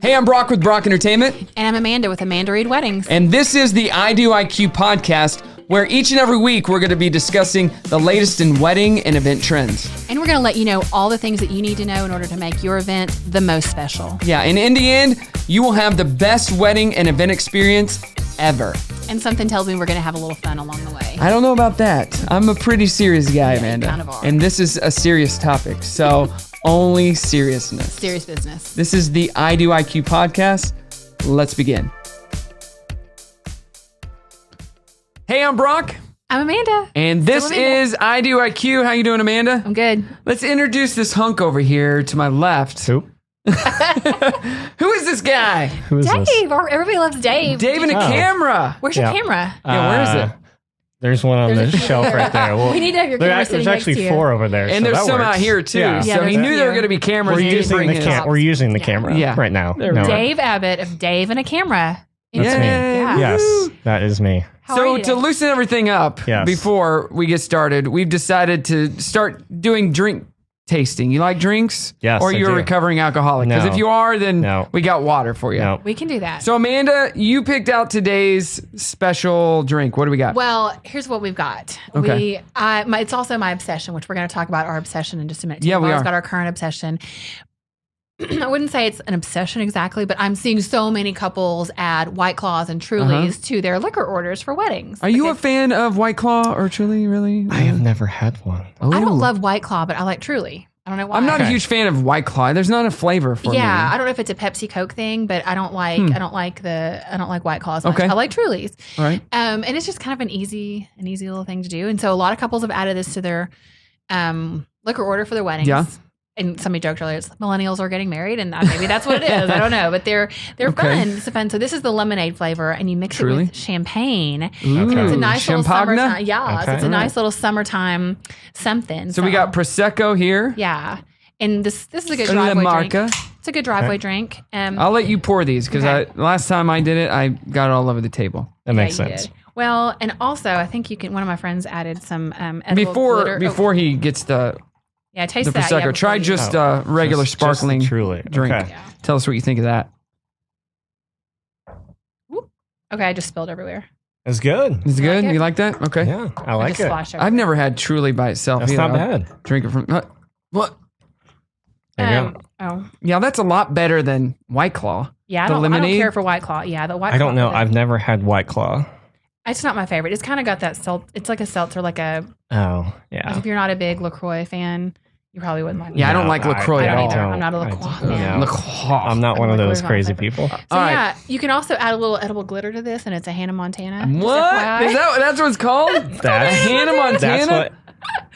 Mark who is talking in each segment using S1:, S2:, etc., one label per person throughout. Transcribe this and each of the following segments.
S1: Hey, I'm Brock with Brock Entertainment.
S2: And I'm Amanda with Amanda Reed Weddings.
S1: And this is the I Do IQ podcast, where each and every week we're going to be discussing the latest in wedding and event trends.
S2: And we're going to let you know all the things that you need to know in order to make your event the most special.
S1: Yeah, and in the end, you will have the best wedding and event experience ever.
S2: And something tells me we're going to have a little fun along the way.
S1: I don't know about that. I'm a pretty serious guy,
S2: Yeah,
S1: Amanda.
S2: you kind of are.
S1: And this is a serious topic, so only seriousness.
S2: Serious business.
S1: This is the I Do IQ podcast. Let's begin. Hey, I'm Brock.
S2: I'm Amanda.
S1: And this is I Do IQ. How you doing, Amanda?
S2: I'm good.
S1: Let's introduce this hunk over here to my left.
S3: Who?
S1: Who is this guy?
S3: Who is this?
S2: Dave. Everybody loves Dave.
S1: Dave and a camera.
S2: Where's your
S3: Yeah.
S2: camera?
S1: Yeah, where is it?
S3: There's one on the shelf right there. Well,
S2: We need to have your camera sitting
S3: there's
S2: next
S3: actually
S2: to you.
S3: 4 over there.
S1: And
S3: so
S1: there's
S3: that
S1: some out
S3: works.
S1: here too.
S3: Yeah.
S1: So he
S2: there's
S1: knew
S2: a
S1: there were
S2: few.
S1: going to be cameras.
S3: We're
S1: He didn't
S3: using
S1: bring
S3: the
S1: his.
S3: We're using the
S2: Yeah.
S3: camera
S1: Yeah.
S3: right now.
S1: There we go.
S2: Dave Abbott of Dave and a Camera.
S3: That's
S2: Yeah.
S3: me.
S2: Yeah.
S3: Yes, that is me.
S2: How are
S1: So
S2: you
S1: to
S2: today?
S1: loosen everything up
S3: Yes.
S1: before we get started, we've decided to start doing drink tasting. You like drinks?
S3: Yes,
S1: Or
S3: I
S1: you're a
S3: do.
S1: recovering alcoholic? Because
S3: No.
S1: if you are, then
S3: No.
S1: we got water for you.
S3: No.
S2: We can do that.
S1: So Amanda, you picked out today's special drink. What do we got?
S2: Well, here's what we've got.
S1: Okay.
S2: It's also my obsession, which we're going to talk about our obsession in just a minute.
S1: Yeah,
S2: We've
S1: we
S2: always
S1: are.
S2: got our current obsession. I wouldn't say it's an obsession exactly, but I'm seeing so many couples add White Claws and Trulies to their liquor orders for weddings.
S1: Are you a
S2: Okay.
S1: fan of White Claw or Truly, really?
S3: I have never had one.
S1: Oh.
S2: I don't love White Claw, but I like Truly. I don't know why.
S1: I'm not a
S3: Okay.
S1: huge fan of White Claw. There's not a flavor for me.
S2: Yeah, I don't know if it's a Pepsi Coke thing, but I don't like White Claws much.
S1: Okay.
S2: I like Trulies.
S1: All right.
S2: And it's just kind of an easy little thing to do. And so a lot of couples have added this to their liquor order for their weddings.
S1: Yeah.
S2: And somebody joked earlier, it's millennials are getting married, and maybe that's what it is. I don't know, but they're
S1: Okay.
S2: fun. It's fun. So this is the lemonade flavor, and you mix
S1: Truly?
S2: it with champagne.
S1: Ooh,
S3: Okay.
S2: It's a nice little
S1: Champagne?
S2: summertime. Yeah, so
S3: Okay.
S2: it's a nice little summertime something.
S1: So we got Prosecco here.
S2: yeah, and this is a good
S1: La
S2: driveway drink.
S1: Marca.
S2: It's a good driveway drink.
S1: I'll let you pour these because
S2: Okay.
S1: last time I did it, I got it all over the table.
S3: That makes
S2: you
S3: sense.
S2: did. Well, and also I think you can. One of my friends added some edible glitter.
S1: Before he gets the
S2: yeah, taste that.
S1: Prosecco,
S2: Yeah,
S1: try
S2: before you-
S1: just
S3: Oh,
S1: regular
S3: just the
S1: sparkling
S3: Truly.
S1: drink.
S3: Okay.
S2: Yeah.
S1: Tell us what you think of that.
S2: Okay, I just spilled everywhere.
S3: It's good.
S1: Is it
S2: You
S1: good?
S2: like it?
S1: You like that? Okay.
S3: Yeah, I like
S2: just
S3: it.
S2: splashed
S1: I've
S2: everywhere.
S1: never had Truly by itself.
S3: That's
S1: either.
S3: not
S1: I'll
S3: bad.
S1: Drink it from what?
S3: There you go.
S2: Oh,
S1: Yeah, that's a lot better than White Claw.
S2: yeah. I
S1: The
S2: don't
S1: lemonade?
S2: care for White Claw. Yeah, the White.
S3: I don't
S2: Claw
S3: know.
S2: with it.
S3: I've never had White Claw.
S2: It's not my favorite. It's kind of got that it's like a seltzer, like
S3: Oh, yeah.
S2: if you're not a big LaCroix fan, you probably wouldn't like.
S1: Yeah, I
S2: it.
S1: don't like LaCroix
S2: I
S1: at
S2: don't
S1: all.
S2: either. I'm not a
S3: I
S2: LaCroix
S3: don't-
S2: fan.
S3: no.
S1: LaCroix.
S3: I'm not one of
S2: LaCroix
S3: those
S2: is not
S3: crazy
S2: my favorite.
S3: people.
S2: So
S1: All right.
S2: yeah, you can also add a little edible glitter to this, and it's a Hannah Montana. Just
S1: What?
S2: FYI.
S1: Is that's what it's called?
S3: That's
S1: Hannah Montana?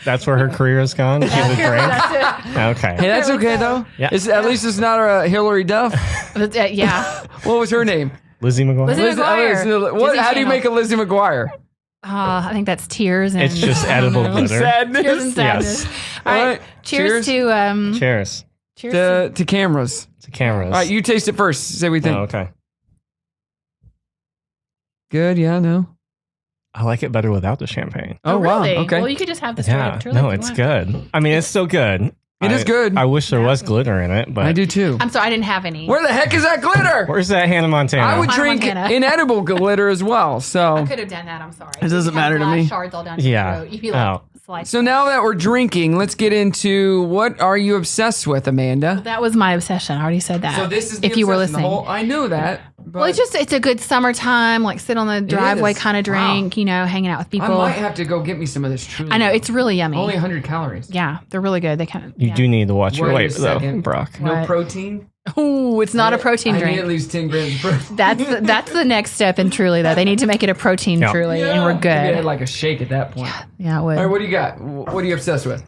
S3: That's where her career has gone. She's a drink.
S2: That's it.
S3: Okay.
S1: Hey, that's okay though.
S3: Yeah.
S1: At least it's not a Hillary Duff.
S2: Yeah.
S1: What was her name?
S3: Lizzie McGuire.
S2: Lizzie McGuire.
S1: What?
S2: Disney
S1: How do you
S2: Channel.
S1: make a Lizzie McGuire?
S2: I think that's tears and
S3: It's just edible glitter.
S1: Sadness.
S2: tears and sadness.
S3: Yes.
S2: All right.
S1: All right.
S2: Cheers to
S3: Cheers
S2: cheers to
S1: To cameras.
S3: to cameras.
S1: All right, you taste it first. Say what you think.
S3: Oh, okay.
S1: Good. Yeah. No.
S3: I like it better without the champagne.
S1: Oh,
S2: really?
S1: wow. Okay.
S2: Well, you could just have this.
S3: Yeah. No, it's good. I mean, it's still good.
S1: It is good.
S3: I wish there was glitter in it, but
S1: I do too.
S2: I'm sorry, I didn't have any.
S1: Where the heck is that glitter?
S3: Where's that Hannah Montana?
S1: I would
S2: Hannah
S1: drink
S2: Montana.
S1: inedible glitter as well.
S2: I
S1: So,
S2: could have done that. I'm sorry.
S1: It doesn't
S2: You have
S1: matter to
S2: glass
S1: me.
S2: Shards all down
S3: Yeah.
S2: your throat. You'd be like
S3: Oh.
S2: sliced.
S1: so now that we're drinking, let's get into what are you obsessed with, Amanda?
S2: That was my obsession. I already said that.
S1: So this is
S2: if you were listening.
S1: I know that. But
S2: Well, it's a good summertime, like sit on the driveway
S1: is.
S2: kind of drink, you know, hanging out with
S1: I
S2: people.
S1: might have to go get me some of this Truly.
S2: I know it's really yummy.
S1: only 100 calories.
S2: Yeah, they're really good. They kind of
S3: You do need to watch your
S1: Wait a
S3: weight, though,
S1: second.
S3: Brock.
S1: No
S2: What?
S1: protein.
S2: Oh, it's not a protein
S1: I need at
S2: drink.
S1: least 10 grams of protein.
S2: That's the next step in Truly though. They need to make it a protein
S3: Yeah.
S2: Truly, and we're
S1: Maybe I had
S2: good.
S1: like a shake at that point.
S2: Yeah, it would.
S1: All right, what do you got? What are you obsessed with?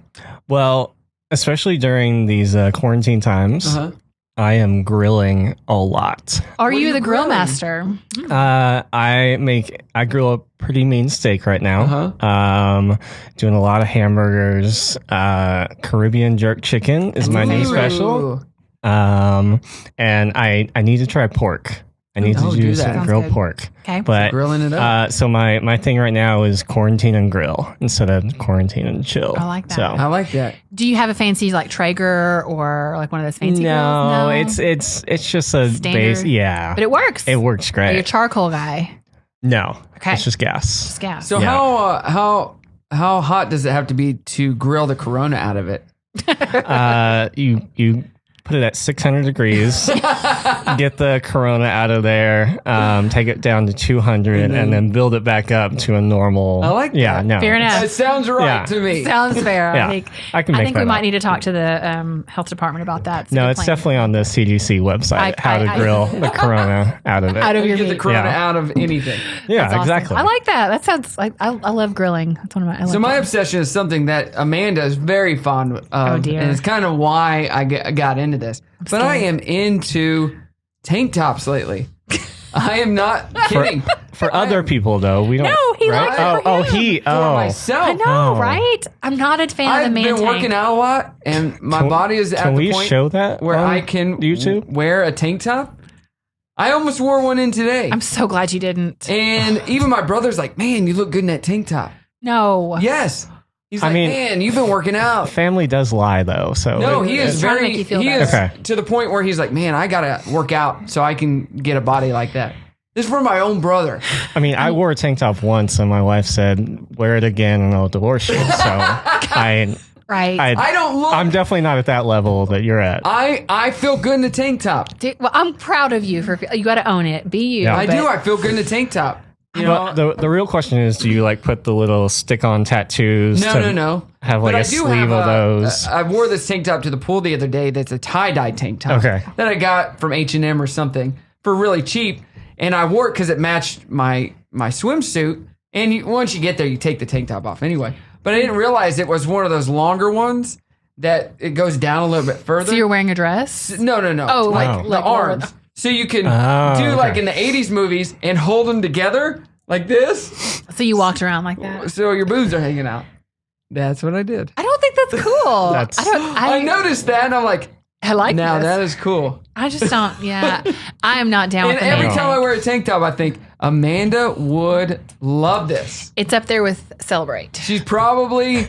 S3: Well, especially during these quarantine times,
S1: Uh-huh.
S3: I am grilling a lot.
S2: Are
S1: What are
S2: you
S1: you
S2: the grill
S1: grilling?
S2: master?
S3: I grill a pretty mean steak right now.
S1: Uh-huh.
S3: Doing a lot of hamburgers. Caribbean jerk chicken is my new
S2: favorite.
S3: special. And I need to try pork. I need to
S1: do
S3: do
S1: that.
S3: some
S2: Sounds
S3: grilled
S2: good.
S3: pork.
S2: Okay.
S3: But
S1: Grilling it up.
S3: so my thing right now is quarantine and grill instead of quarantine and chill.
S2: I like that.
S3: So,
S1: I like that.
S2: Do you have a fancy like Traeger or like one of those fancy
S3: no,
S2: grills?
S3: it's just a
S2: Standard?
S3: base. Yeah,
S2: But it works.
S3: it works
S2: Are you a
S3: great.
S2: charcoal guy?
S3: No,
S2: Okay.
S3: it's just gas.
S2: Just gas.
S1: So
S3: Yeah.
S1: how hot does it have to be to grill the Corona out of it?
S3: You put it at 600 degrees, get the Corona out of there, take it down to 200, and then build it back up to a normal.
S1: I like
S3: Yeah,
S1: that.
S3: no.
S2: Fair enough.
S1: It sounds right
S3: Yeah.
S1: to me.
S2: Sounds fair.
S3: Yeah, I can
S2: I
S3: make
S2: think
S3: that
S2: we might
S3: up.
S2: need to talk to the health department about that.
S3: No, it's definitely on the CDC website. How to
S2: I-
S3: grill the Corona out of it.
S2: out of your
S1: Get the
S2: meat.
S1: Corona
S3: Yeah.
S1: out of anything.
S3: Yeah,
S2: That's awesome.
S3: exactly.
S2: I like that. That sounds like I love grilling. That's one of my. I
S1: So
S2: love
S1: my
S2: it.
S1: obsession is something that Amanda is very fond of,
S2: Oh, dear.
S1: and it's kind of why I got into this. But I am into tank tops lately. I am not kidding.
S3: For other people, though, we don't.
S2: No, he
S3: right?
S2: likes it
S3: Oh,
S2: for
S3: oh,
S2: him.
S3: he.
S1: For
S3: Oh,
S1: myself,
S2: I know,
S3: Oh.
S2: right? I'm not a fan
S1: I've
S2: of the man
S1: been
S2: tank.
S1: working out a lot, and my body is at
S3: can
S1: the
S3: we
S1: point
S3: show that
S1: where
S3: on
S1: I can
S3: YouTube?
S1: wear a tank top. I almost wore one in today,
S2: I'm so glad you didn't.
S1: and even my brother's like, "Man, you look good in that tank top."
S2: No.
S1: Yes, he's
S3: I
S1: like,
S3: mean-
S1: "Man, you've been working out."
S3: Family does lie, though. So
S1: No, he is
S2: He's trying to
S1: very.
S2: make you feel
S1: He
S2: better.
S1: is
S3: Okay.
S1: to the point where he's like, "Man, I gotta work out so I can get a body like that." This is for my own brother.
S3: I mean, I wore a tank top once, and my wife said, "Wear it again, and I'll divorce you." So
S2: Right.
S1: I don't look.
S3: I'm definitely not at that level that you're at.
S1: I feel good in the tank top.
S2: Well, I'm proud of you for you got to own it. Be you.
S3: Yeah.
S1: I
S2: but-
S1: do. I feel good in the tank top. You know.
S3: But the real question is, do you like put the little stick-on tattoos? to
S1: No.
S3: Have like
S1: But
S3: a
S1: I do
S3: sleeve
S1: have
S3: of those.
S1: I wore this tank top to the pool the other day. That's a tie-dye tank top.
S3: Okay.
S1: That I got from H&M or something for really cheap, and I wore it because it matched my swimsuit. And once you get there, you take the tank top off anyway. But I didn't realize it was one of those longer ones that it goes down a little bit further.
S2: So you're wearing a dress?
S1: No.
S2: Oh,
S1: like
S3: Wow.
S1: the
S2: like
S1: arms. So you can
S3: Oh,
S1: do like
S3: okay.
S1: in the 80s movies and hold them together like this.
S2: So you walked around like that?
S1: So your boobs are hanging out. That's what I did.
S2: I don't think that's cool.
S3: That's-
S1: I noticed that and I'm like,
S2: I like
S1: now
S2: this.
S1: that is cool.
S2: I just don't. Yeah, I am not down
S1: And
S2: with the
S1: every
S2: man
S1: time I
S2: tank.
S1: wear a tank top, I think Amanda would love this.
S2: It's up there with celebrate.
S1: She probably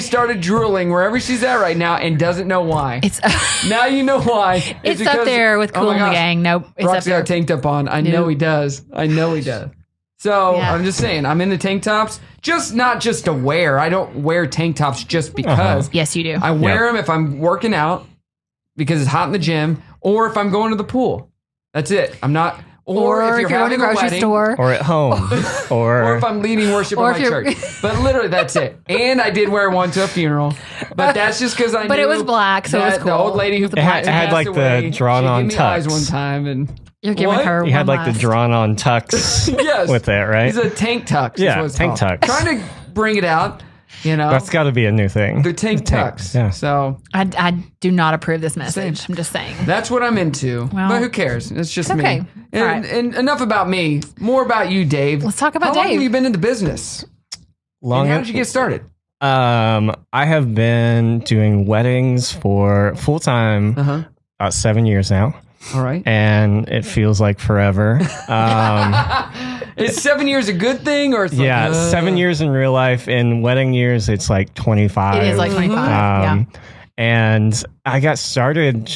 S1: started drooling wherever she's at right now and doesn't know why.
S2: It's
S1: Now you know why.
S2: it's up
S1: because-
S2: there with
S1: oh
S2: Cool
S1: my
S2: in the
S1: gosh,
S2: Gang. Nope, it's
S1: Brock's
S2: up
S1: got
S2: there.
S1: a tank top on. I know
S2: Nope.
S1: he does. I know he does. So
S2: Yeah.
S1: I'm just saying, I'm in the tank tops, just not just to wear. I don't wear tank tops just because.
S2: Yes, you do.
S1: I wear them if I'm working out because it's hot in the gym, or if I'm going to the pool. That's it. I'm not.
S2: or if you're going to the grocery store.
S3: or at home,
S1: Or if I'm leading worship
S2: Or
S1: at my
S2: if you're-
S1: church. But literally, that's it. And I did wear one to a funeral, but that's just because I.
S2: But
S1: knew
S2: it was black, so it was
S1: that The
S2: cool.
S1: old lady who
S2: It
S3: had
S1: passed
S3: like the
S1: away,
S3: drawn-on
S1: she gave me eyes
S3: tux.
S1: one time, and
S2: You're giving
S1: What?
S2: her.
S3: you had
S2: one
S3: like the
S2: last-
S3: drawn-on tux
S1: yes,
S3: with it, right?
S1: He's a tank tux. is
S3: Yeah,
S1: what it's
S3: tank
S1: called.
S3: tux.
S1: Trying to bring it out, you know.
S3: That's got to be a new thing.
S1: the tank tux.
S3: Yeah.
S1: So
S2: I do not approve this message. I'm just saying.
S1: that's what I'm into.
S2: Well,
S1: but who cares? It's just
S2: it's
S1: me.
S2: okay.
S1: And,
S2: All right.
S1: and enough about me. More about you, Dave.
S2: Let's talk about
S1: How long
S2: Dave.
S1: have you been in the business?
S3: Long
S1: And how did you get started?
S3: I have been doing weddings for full time about 7 years now,
S1: All right.
S3: and it feels like forever.
S1: Is 7 years a good thing, or it's like,
S3: Yeah, 7 years in real life. In wedding years, it's like 25.
S2: It is like 25. Yeah.
S3: And I got started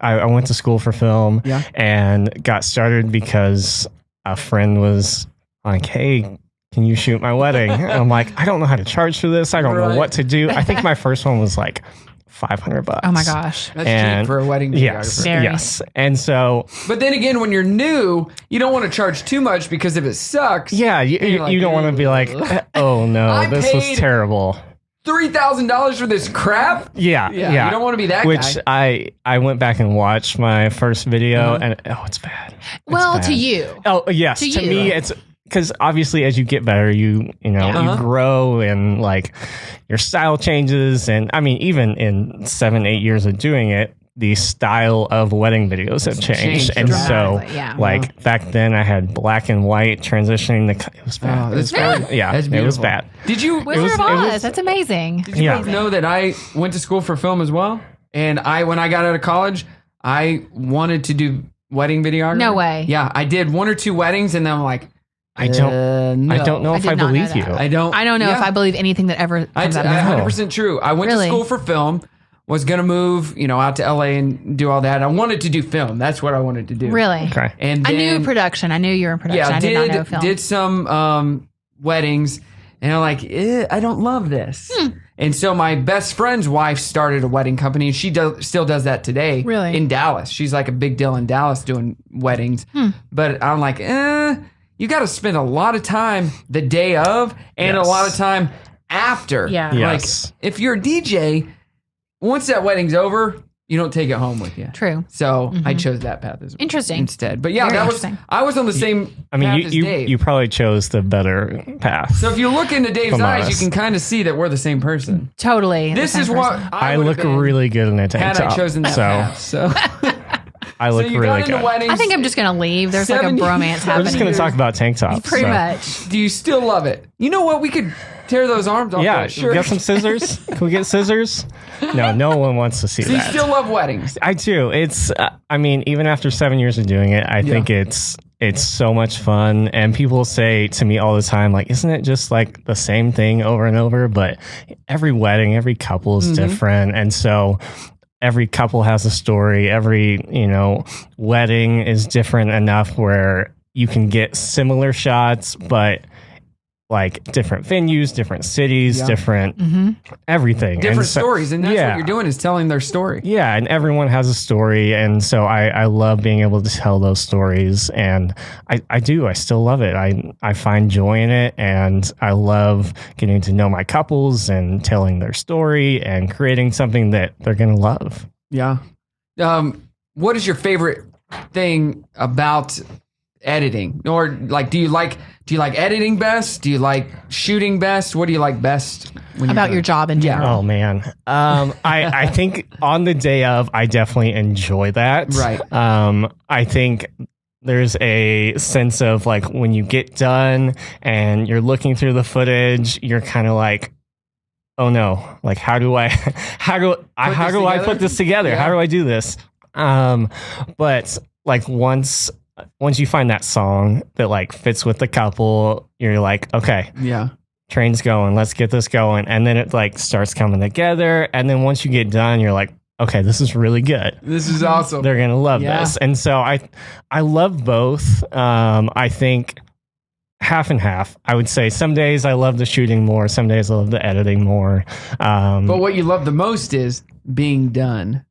S3: I went to school for film
S1: Yeah.
S3: and got started because a friend was like, hey, can you shoot my wedding? And I'm like, I don't know how to charge for this. I don't
S1: Right.
S3: know what to do. I think my first one was like $500.
S2: Oh my gosh.
S1: That's
S3: And-
S1: cheap for a wedding
S3: Yes,
S1: videographer.
S2: Very.
S3: yes. And so,
S1: But then again, when you're new, you don't want to charge too much because if it sucks,
S3: yeah, you
S1: like,
S3: don't want to be like, oh no,
S1: I
S3: this was
S1: paid-
S3: terrible.
S1: $3,000 for this crap.
S3: Yeah,
S1: Yeah, you don't want to be that
S3: Which
S1: guy.
S3: I went back and watched my first video, and it's bad. It's
S2: Well,
S3: bad.
S2: to you.
S3: Oh yes,
S2: To
S3: to
S2: you.
S3: me it's because obviously as you get better, you
S1: Uh-huh.
S3: grow and like your style changes, and I mean even in 7-8 years of doing it, the style of wedding videos have changed, and so
S2: dramatically, yeah.
S3: like back then I had black and white transitioning it was bad.
S1: Oh, that's great.
S3: Yeah,
S1: That's
S3: it was
S1: beautiful.
S3: bad.
S1: Did you
S2: Wizard of
S3: it
S2: Oz.
S3: was-
S2: That's amazing.
S1: Did you
S3: Yeah.
S1: both know that I went to school for film as well? And when I got out of college, I wanted to do wedding videographer?
S2: No way.
S1: Yeah, I did 1 or 2 weddings, and then I'm like,
S3: I don't know if
S2: did
S3: I
S2: not know
S3: believe you.
S2: that.
S1: I don't
S2: know if I believe anything that ever comes out of my mouth.
S1: 100% true. I went
S2: Really?
S1: to school for film, was going to move, out to LA and do all that. I wanted to do film. That's what I wanted to do.
S2: Really?
S3: Okay.
S1: And
S2: I
S1: then,
S2: knew production. I knew you were in production.
S1: Yeah,
S2: I did not know film.
S1: did some weddings, and I'm like, I don't love this. And so my best friend's wife started a wedding company, and she still does that today.
S2: Really?
S1: In Dallas. She's like a big deal in Dallas doing weddings. But I'm like, you got to spend a lot of time the day of and a lot of time after.
S2: Yeah.
S3: Yes.
S1: Like, if you're a DJ, once that wedding's over, you don't take it home with you.
S2: True.
S1: So I chose that path as well.
S2: Interesting.
S1: Instead. But yeah,
S2: Very
S1: that was
S2: interesting.
S1: I was on the same
S3: I mean,
S1: path as Dave.
S3: you probably chose the better path.
S1: So if you look into Dave's
S3: From
S1: eyes,
S3: us.
S1: you can kind of see that we're the same person.
S2: Totally.
S1: This
S2: the
S1: is
S2: same
S1: what
S2: person.
S3: I
S1: would've
S3: look
S1: been
S3: really good in a tank
S1: had
S3: top.
S1: I chosen that path. So
S3: I look
S1: so you
S3: really
S1: got into
S3: good.
S1: weddings.
S2: I think I'm just going to leave. There's like a
S1: 70
S2: bromance
S3: We're
S2: happening.
S3: just going to talk about tank tops.
S2: Pretty
S3: so.
S2: much.
S1: Do you still love it? You know what? We could tear those arms off.
S3: Yeah,
S1: that shirt.
S3: get some scissors. Can we get scissors? No one wants to see
S1: So you
S3: that.
S1: still love weddings?
S3: I do. It's. I mean, even after 7 years of doing it, I think it's so much fun. And people say to me all the time, like, isn't it just like the same thing over and over? But every wedding, every couple is different, and so every couple has a story. Every wedding is different enough where you can get similar shots, but like different venues, different cities, different everything.
S1: Different
S3: And so-
S1: stories, and that's what you're doing is telling their story.
S3: Yeah, and everyone has a story, and so I love being able to tell those stories, and I still love it. I find joy in it, and I love getting to know my couples and telling their story and creating something that they're going to love.
S1: Yeah. What is your favorite thing about editing? Or like, do you like editing best? Do you like shooting best? What do you like best when
S2: About
S1: you're
S2: your job in general.
S3: Oh man, I think on the day of, I definitely enjoy that.
S1: Right.
S3: I think there's a sense of like when you get done and you're looking through the footage, you're kind of like, oh no, like how do I put this together?
S1: Yeah.
S3: How do I do this? But like once you find that song that like fits with the couple, you're like, okay,
S1: Yeah.
S3: train's going, let's get this going. And then it like starts coming together. And then once you get done, you're like, okay, this is really good.
S1: This is awesome.
S3: They're going to love
S1: Yeah.
S3: this. And so I love both. I think half and half. I would say some days I love the shooting more. Some days I love the editing more.
S1: But what you love the most is being done.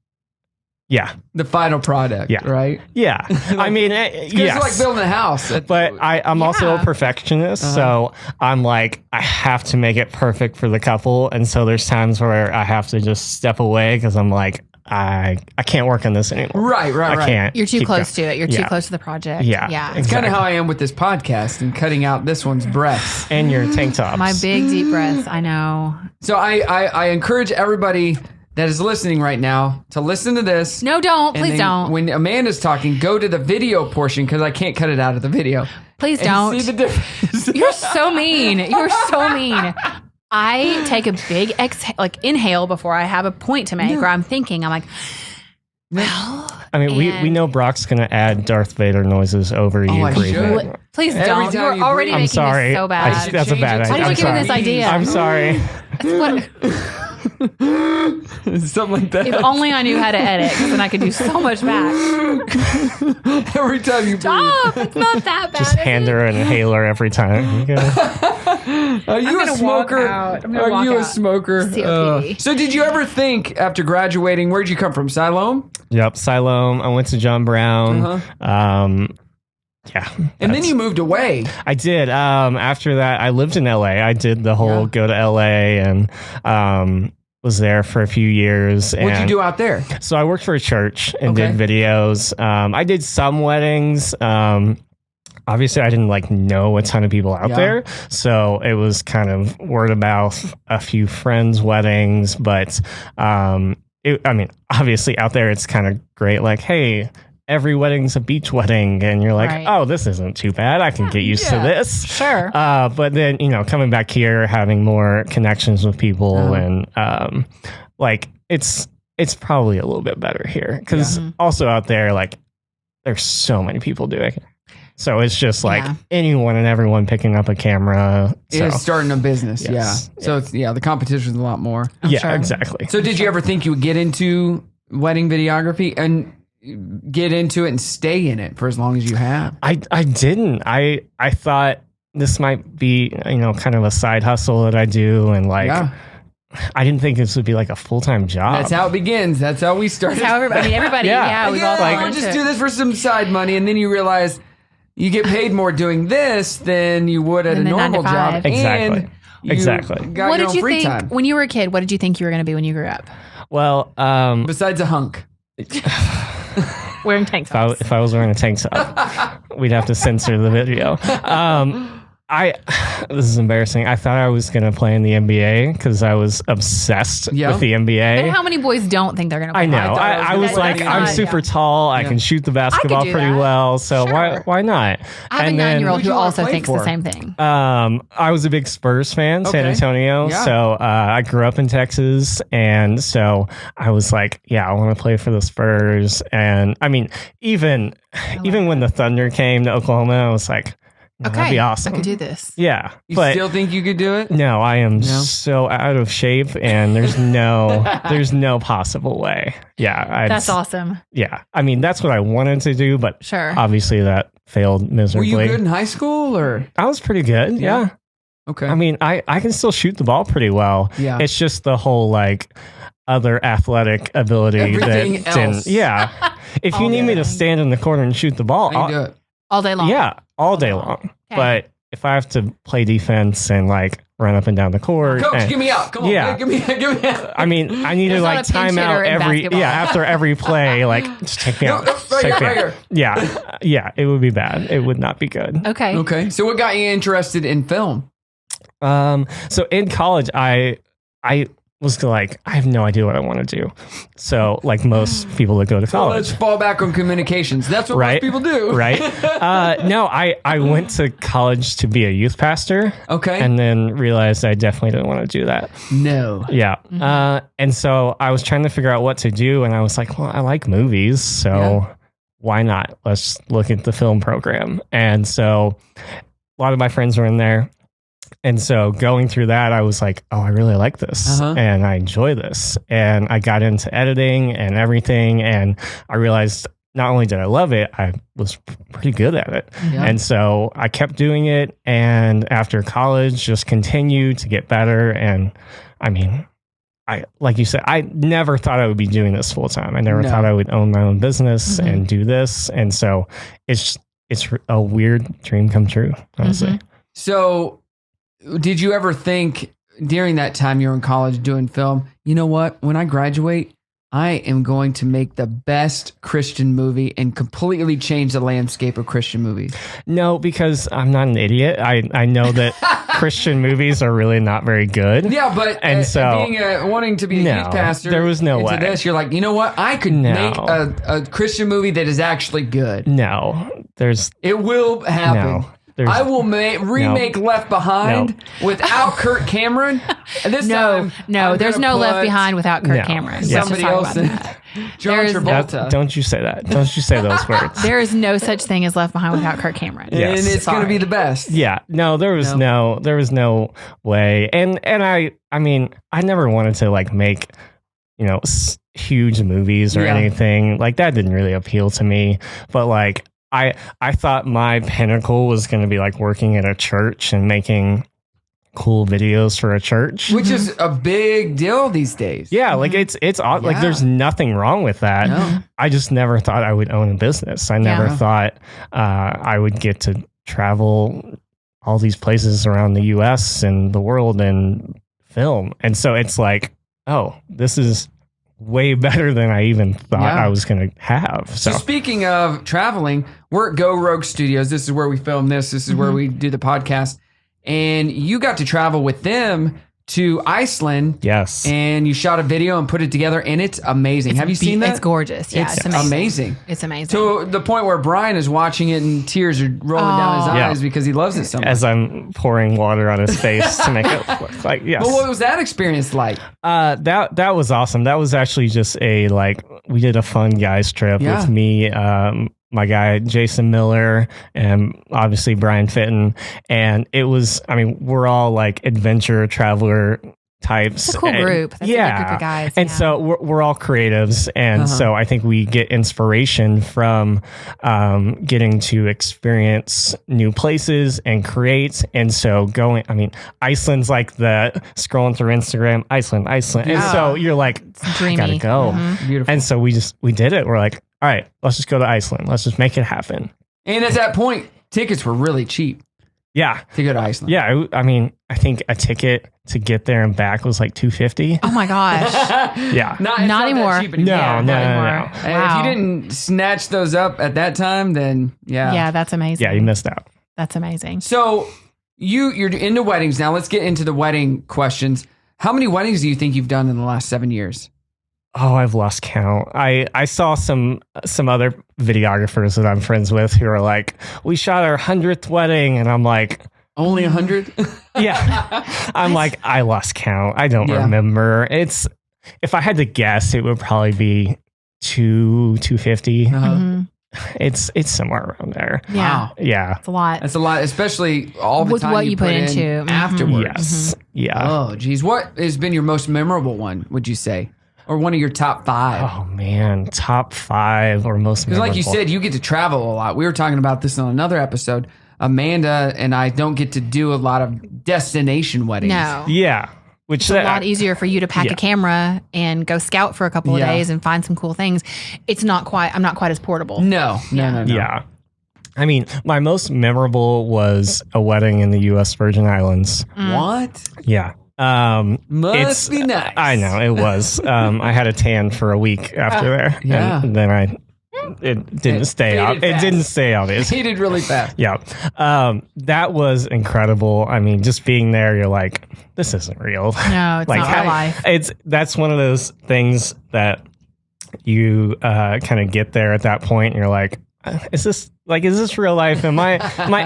S3: Yeah.
S1: The final product,
S3: Yeah.
S1: right?
S3: Yeah. I mean,
S1: It's
S3: yes.
S1: like building a house.
S3: But I'm also a
S2: Yeah.
S3: perfectionist, so I'm like, I have to make it perfect for the couple. And so there's times where I have to just step away because I'm like, I can't work on this anymore.
S1: Right.
S3: I can't.
S2: You're too
S3: keep
S2: close
S3: going.
S2: to it. You're too
S3: Yeah.
S2: close to the project.
S3: Yeah.
S2: Yeah.
S1: It's kind of how I am with this podcast and cutting out this one's breaths.
S3: And your tank tops.
S2: My big deep breaths. I know.
S1: So I encourage everybody that is listening right now to listen to this.
S2: No, don't.
S1: And
S2: Please
S1: then
S2: don't.
S1: When Amanda's talking, go to the video portion because I can't cut it out of the video.
S2: Please
S1: And
S2: don't.
S1: see the difference.
S2: You're so mean. You're so mean. I take a big inhale before I have a point to make, or I'm thinking, I'm like, well,
S3: I mean, we
S2: and-
S3: know Brock's going to add Darth Vader noises over you
S1: I
S3: breathing.
S1: should.
S2: please
S1: Every
S2: don't.
S1: time
S2: You're
S1: you
S2: already
S1: breathe-
S3: I'm
S2: making
S3: sorry.
S2: this so bad.
S3: That's a bad
S1: Change it
S3: idea.
S1: to
S2: Why did you give me this
S1: Chinese.
S2: idea?
S3: I'm sorry.
S1: Something like that.
S2: If only I knew how to edit, because then I could do so much back.
S1: Every time you breathe.
S2: Stop! It's not that bad.
S3: Just
S2: is
S3: hand
S2: it?
S3: her an inhaler every time. You go.
S1: Are you a
S2: gonna
S1: smoker?
S2: walk out. I'm gonna
S1: Are
S2: walk
S1: you a
S2: out.
S1: smoker?
S2: COPD.
S1: So did you ever think after graduating, where'd you come from? Siloam?
S3: Yep, Siloam. I went to John Brown. Yeah.
S1: And then you moved away.
S3: I did. After that, I lived in LA. I did the whole go to LA and was there for a few years.
S1: What'd you do out there?
S3: So I worked for a church and
S1: Okay.
S3: did videos. I did some weddings. Obviously, I didn't know a ton of people out
S1: Yeah.
S3: there, so it was kind of word of mouth. A few friends' weddings, but obviously out there, it's kind of great. Like, hey, every wedding's a beach wedding, and you're like,
S2: Right.
S3: oh, this isn't too bad. I can get used to this.
S2: Sure.
S3: But then, coming back here, having more connections with people, and it's probably a little bit better here because also out there, there's so many people doing it. So it's just like
S2: Yeah.
S3: anyone and everyone picking up a camera. So,
S1: Is starting a business.
S3: Yes.
S1: Yeah. So it's, the competition's a lot more.
S3: yeah,
S2: sure.
S3: exactly.
S1: So did you ever think you would get into wedding videography and get into it and stay in it for as long as you have?
S3: I didn't. I thought this might be, kind of a side hustle that I do. And like,
S1: Yeah.
S3: I didn't think this would be like a full-time job.
S1: That's how it begins. That's how we started.
S2: That's how everybody,
S3: Yeah.
S2: we've all
S1: Like,
S2: gone
S1: just
S2: into
S1: do
S2: it.
S1: this for some side money, and then you realize you get paid more doing this than you would at a
S2: Than the 9 to
S1: normal job.
S2: 5.
S3: Exactly.
S1: And you
S3: Exactly.
S1: Got
S2: What
S1: your
S2: did
S1: own
S2: you
S1: free
S2: think
S1: time.
S2: when you were a kid? What did you think you were going to be when you grew up?
S3: Well,
S1: Besides a hunk.
S2: Wearing tank tops.
S3: if I was wearing a tank top, we'd have to censor the video. This is embarrassing. I thought I was going to play in the NBA because I was obsessed
S1: Yeah.
S3: with the NBA.
S2: But how many boys don't think they're going to play?
S3: I know.
S1: I thought I was
S3: I was
S1: gonna
S3: like,
S1: play
S3: I'm
S1: NBA.
S3: super tall. I can shoot the basketball
S2: do
S3: pretty
S2: that.
S3: well. So
S2: Sure.
S3: why not?
S2: I have
S3: And
S2: a
S3: then-
S2: 9-year-old
S1: Who'd
S2: who
S1: you wanna
S2: also
S1: play
S2: thinks
S1: for?
S2: the same thing.
S3: I was a big Spurs fan, San
S1: Okay.
S3: Antonio.
S1: Yeah.
S3: So I grew up in Texas, and so I was like, I want to play for the Spurs. And I mean, even when the Thunder came to Oklahoma, I was like, no, that'd be awesome.
S2: I could do this.
S3: Yeah,
S1: You
S3: but
S1: still think you could do it?
S3: no, I am
S1: No?
S3: so out of shape, and there's no possible way. Yeah,
S2: That's awesome.
S3: Yeah, I mean that's what I wanted to do, but
S2: Sure.
S3: obviously that failed
S1: Were
S3: miserably.
S1: you good in high school or?
S3: I was pretty good. Yeah.
S1: Okay.
S3: I mean, I can still shoot the ball pretty well.
S1: Yeah.
S3: It's just the whole like other athletic ability
S1: Everything
S3: that
S1: else.
S3: didn't. Yeah. If you need me to stand in the corner and shoot the ball,
S1: I can do it.
S2: All day long.
S3: yeah, all day long.
S2: Okay.
S3: But if I have to play defense and like run up and down the court,
S1: Coach,
S3: and-
S1: give me out. Come on.
S3: Yeah.
S1: Give me out.
S3: I mean, I need to
S2: There's
S3: like
S2: not a pinch
S3: time
S2: hitter
S3: out
S2: in
S3: every
S2: basketball.
S3: after every play. Like, just take me
S1: No,
S3: out.
S1: no,
S3: Just
S1: right
S3: take
S1: here,
S3: me
S1: right
S3: out.
S1: here.
S3: Yeah, it would be bad. It would not be good.
S2: Okay.
S1: Okay. So what got you interested in film?
S3: So in college, I was like, I have no idea what I want to do. So like most people that go to
S1: Let's
S3: college,
S1: fall back on communications. That's what
S3: Right.
S1: most people do.
S3: right? No, I went to college to be a youth pastor,
S1: Okay.
S3: and then realized I definitely didn't want to do that.
S1: no.
S3: Yeah. And so I was trying to figure out what to do, and I was like, well, I like movies, so
S1: Yeah.
S3: why not? Let's look at the film program. And so a lot of my friends were in there. And so going through that, I was like, oh, I really like this and I enjoy this. And I got into editing and everything. And I realized not only did I love it, I was pretty good at it.
S1: Yeah.
S3: And so I kept doing it. And after college, just continued to get better. And I mean, like you said, I never thought I would be doing this full time. I never
S1: No.
S3: thought I would own my own business and do this. And so it's a weird dream come true, honestly.
S1: So did you ever think during that time you were in college doing film, you know what? When I graduate, I am going to make the best Christian movie and completely change the landscape of Christian movies.
S3: No, because I'm not an idiot. I know that Christian movies are really not very good.
S1: Yeah, but
S3: And so-
S1: being wanting to be a
S3: No,
S1: youth pastor,
S3: there was no
S1: into
S3: way.
S1: this, you're like, you know what? I could
S3: No.
S1: make a Christian movie that is actually good.
S3: No, there's
S1: It will happen.
S3: no. There's,
S1: I will remake Left Behind without Kurt Cameron. And this time, I'm
S2: there's
S1: gonna
S2: no Left
S1: put
S2: Behind without Kurt
S3: No.
S2: Cameron.
S3: Yeah.
S2: Let's just
S1: Somebody
S2: talk
S1: else
S2: about
S1: in
S2: that.
S1: John
S2: There's-
S1: Travolta.
S3: don't you say that. Don't you say those words.
S2: There is no such thing as Left Behind without Kurt Cameron.
S3: Yes.
S1: And it's going to be the best.
S3: Yeah, no, there was no way. And I mean, I never wanted to like make, huge movies or
S1: Yeah.
S3: anything. Like that didn't really appeal to me. But like I thought my pinnacle was going to be like working at a church and making cool videos for a church.
S1: Which is a big deal these days.
S3: Yeah, like it's odd. Like
S1: Yeah.
S3: there's nothing wrong with that.
S1: No.
S3: I just never thought I would own a business. I never
S1: Yeah.
S3: thought I would get to travel all these places around the US and the world and film. And so it's like, oh, this is way better than I even thought
S1: Yeah.
S3: I was going to have.
S1: So
S3: So
S1: speaking of traveling, we're at Go Rogue Studios. This is where we film this. This is where we do the podcast. And you got to travel with them to Iceland.
S3: yes.
S1: And you shot a video and put it together, and it's amazing. Have you seen that?
S2: It's gorgeous. Yeah, it's, amazing. It's amazing.
S1: To the point where Brian is watching it and tears are rolling down his
S3: Yeah.
S1: eyes because he loves it so much.
S3: As I'm pouring water on his face to make it look like, yes.
S1: But what was that experience like?
S3: That was awesome. That was actually just we did a fun guys trip
S1: Yeah.
S3: with me, my guy Jason Miller and obviously Brian Fitton. And it was, I mean, we're all like adventure traveler types.
S2: It's a cool group. That's a good group of guys.
S3: And so we're all creatives. And so I think we get inspiration from getting to experience new places and create. And so Iceland's like the scrolling through Instagram, Iceland. And so you're like, I gotta go.
S1: Beautiful.
S3: And so we did it. We're like, all right, let's just go to Iceland. Let's just make it happen.
S1: And at that point, tickets were really cheap.
S3: Yeah.
S1: To go to Iceland.
S3: Yeah. I mean, I think a ticket to get there and back was like $250.
S2: Oh my gosh.
S3: Yeah.
S2: Not anymore.
S1: That cheap anymore.
S3: No.
S1: And
S2: Wow.
S1: if you didn't snatch those up at that time, then
S2: Yeah, that's amazing.
S3: Yeah, you missed out.
S2: That's amazing.
S1: So you're into weddings now. Let's get into the wedding questions. How many weddings do you think you've done in the last 7 years?
S3: Oh, I've lost count. I saw some other videographers that I'm friends with who are like, we shot our 100th wedding, and I'm like,
S1: only 100?
S3: Yeah. I'm like, I lost count. I don't remember. If I had to guess, it would probably be 250. It's somewhere around there.
S2: Yeah.
S1: Wow.
S3: Yeah.
S2: It's a lot.
S1: That's a lot, especially all the
S2: With
S1: time
S2: what you put into.
S1: in afterwards.
S3: Yes. Yeah.
S1: Oh, geez. What has been your most memorable one, would you say? Or one of your top 5?
S3: Oh man, top 5 or most
S1: Because
S3: memorable.
S1: like you said, you get to travel a lot. We were talking about this on another episode. Amanda and I don't get to do a lot of destination weddings.
S2: No.
S3: Yeah. Which
S2: It's a lot easier for you to pack a camera and go scout for a couple of days and find some cool things. I'm not quite as portable.
S1: No.
S3: Yeah. I mean, my most memorable was a wedding in the U.S. Virgin Islands.
S1: What?
S3: Yeah.
S1: Must be nice.
S3: I know it was. I had a tan for a week after there.
S1: Yeah.
S3: And then it didn't stay out. It didn't stay obvious.
S1: Heated really fast.
S3: Yeah. That was incredible. I mean, just being there, you're like, this isn't real.
S2: No, it's
S3: like,
S2: not real life.
S3: That's one of those things that you kind of get there at that point and you're like, is this real life? Am I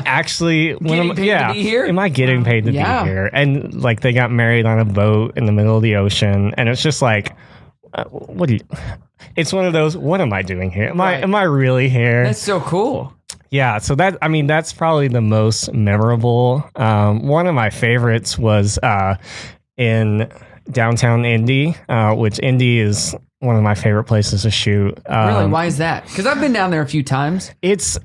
S3: actually
S1: getting paid to be here?
S3: Am I getting paid to be here? And like they got married on a boat in the middle of the ocean, and it's just like, it's one of those, what am I doing here? Am I really here?
S1: That's so cool.
S3: Yeah, so that's probably the most memorable. One of my favorites was in downtown Indy, which Indy is one of my favorite places to shoot.
S1: Really? Why is that? Because I've been down there a few times.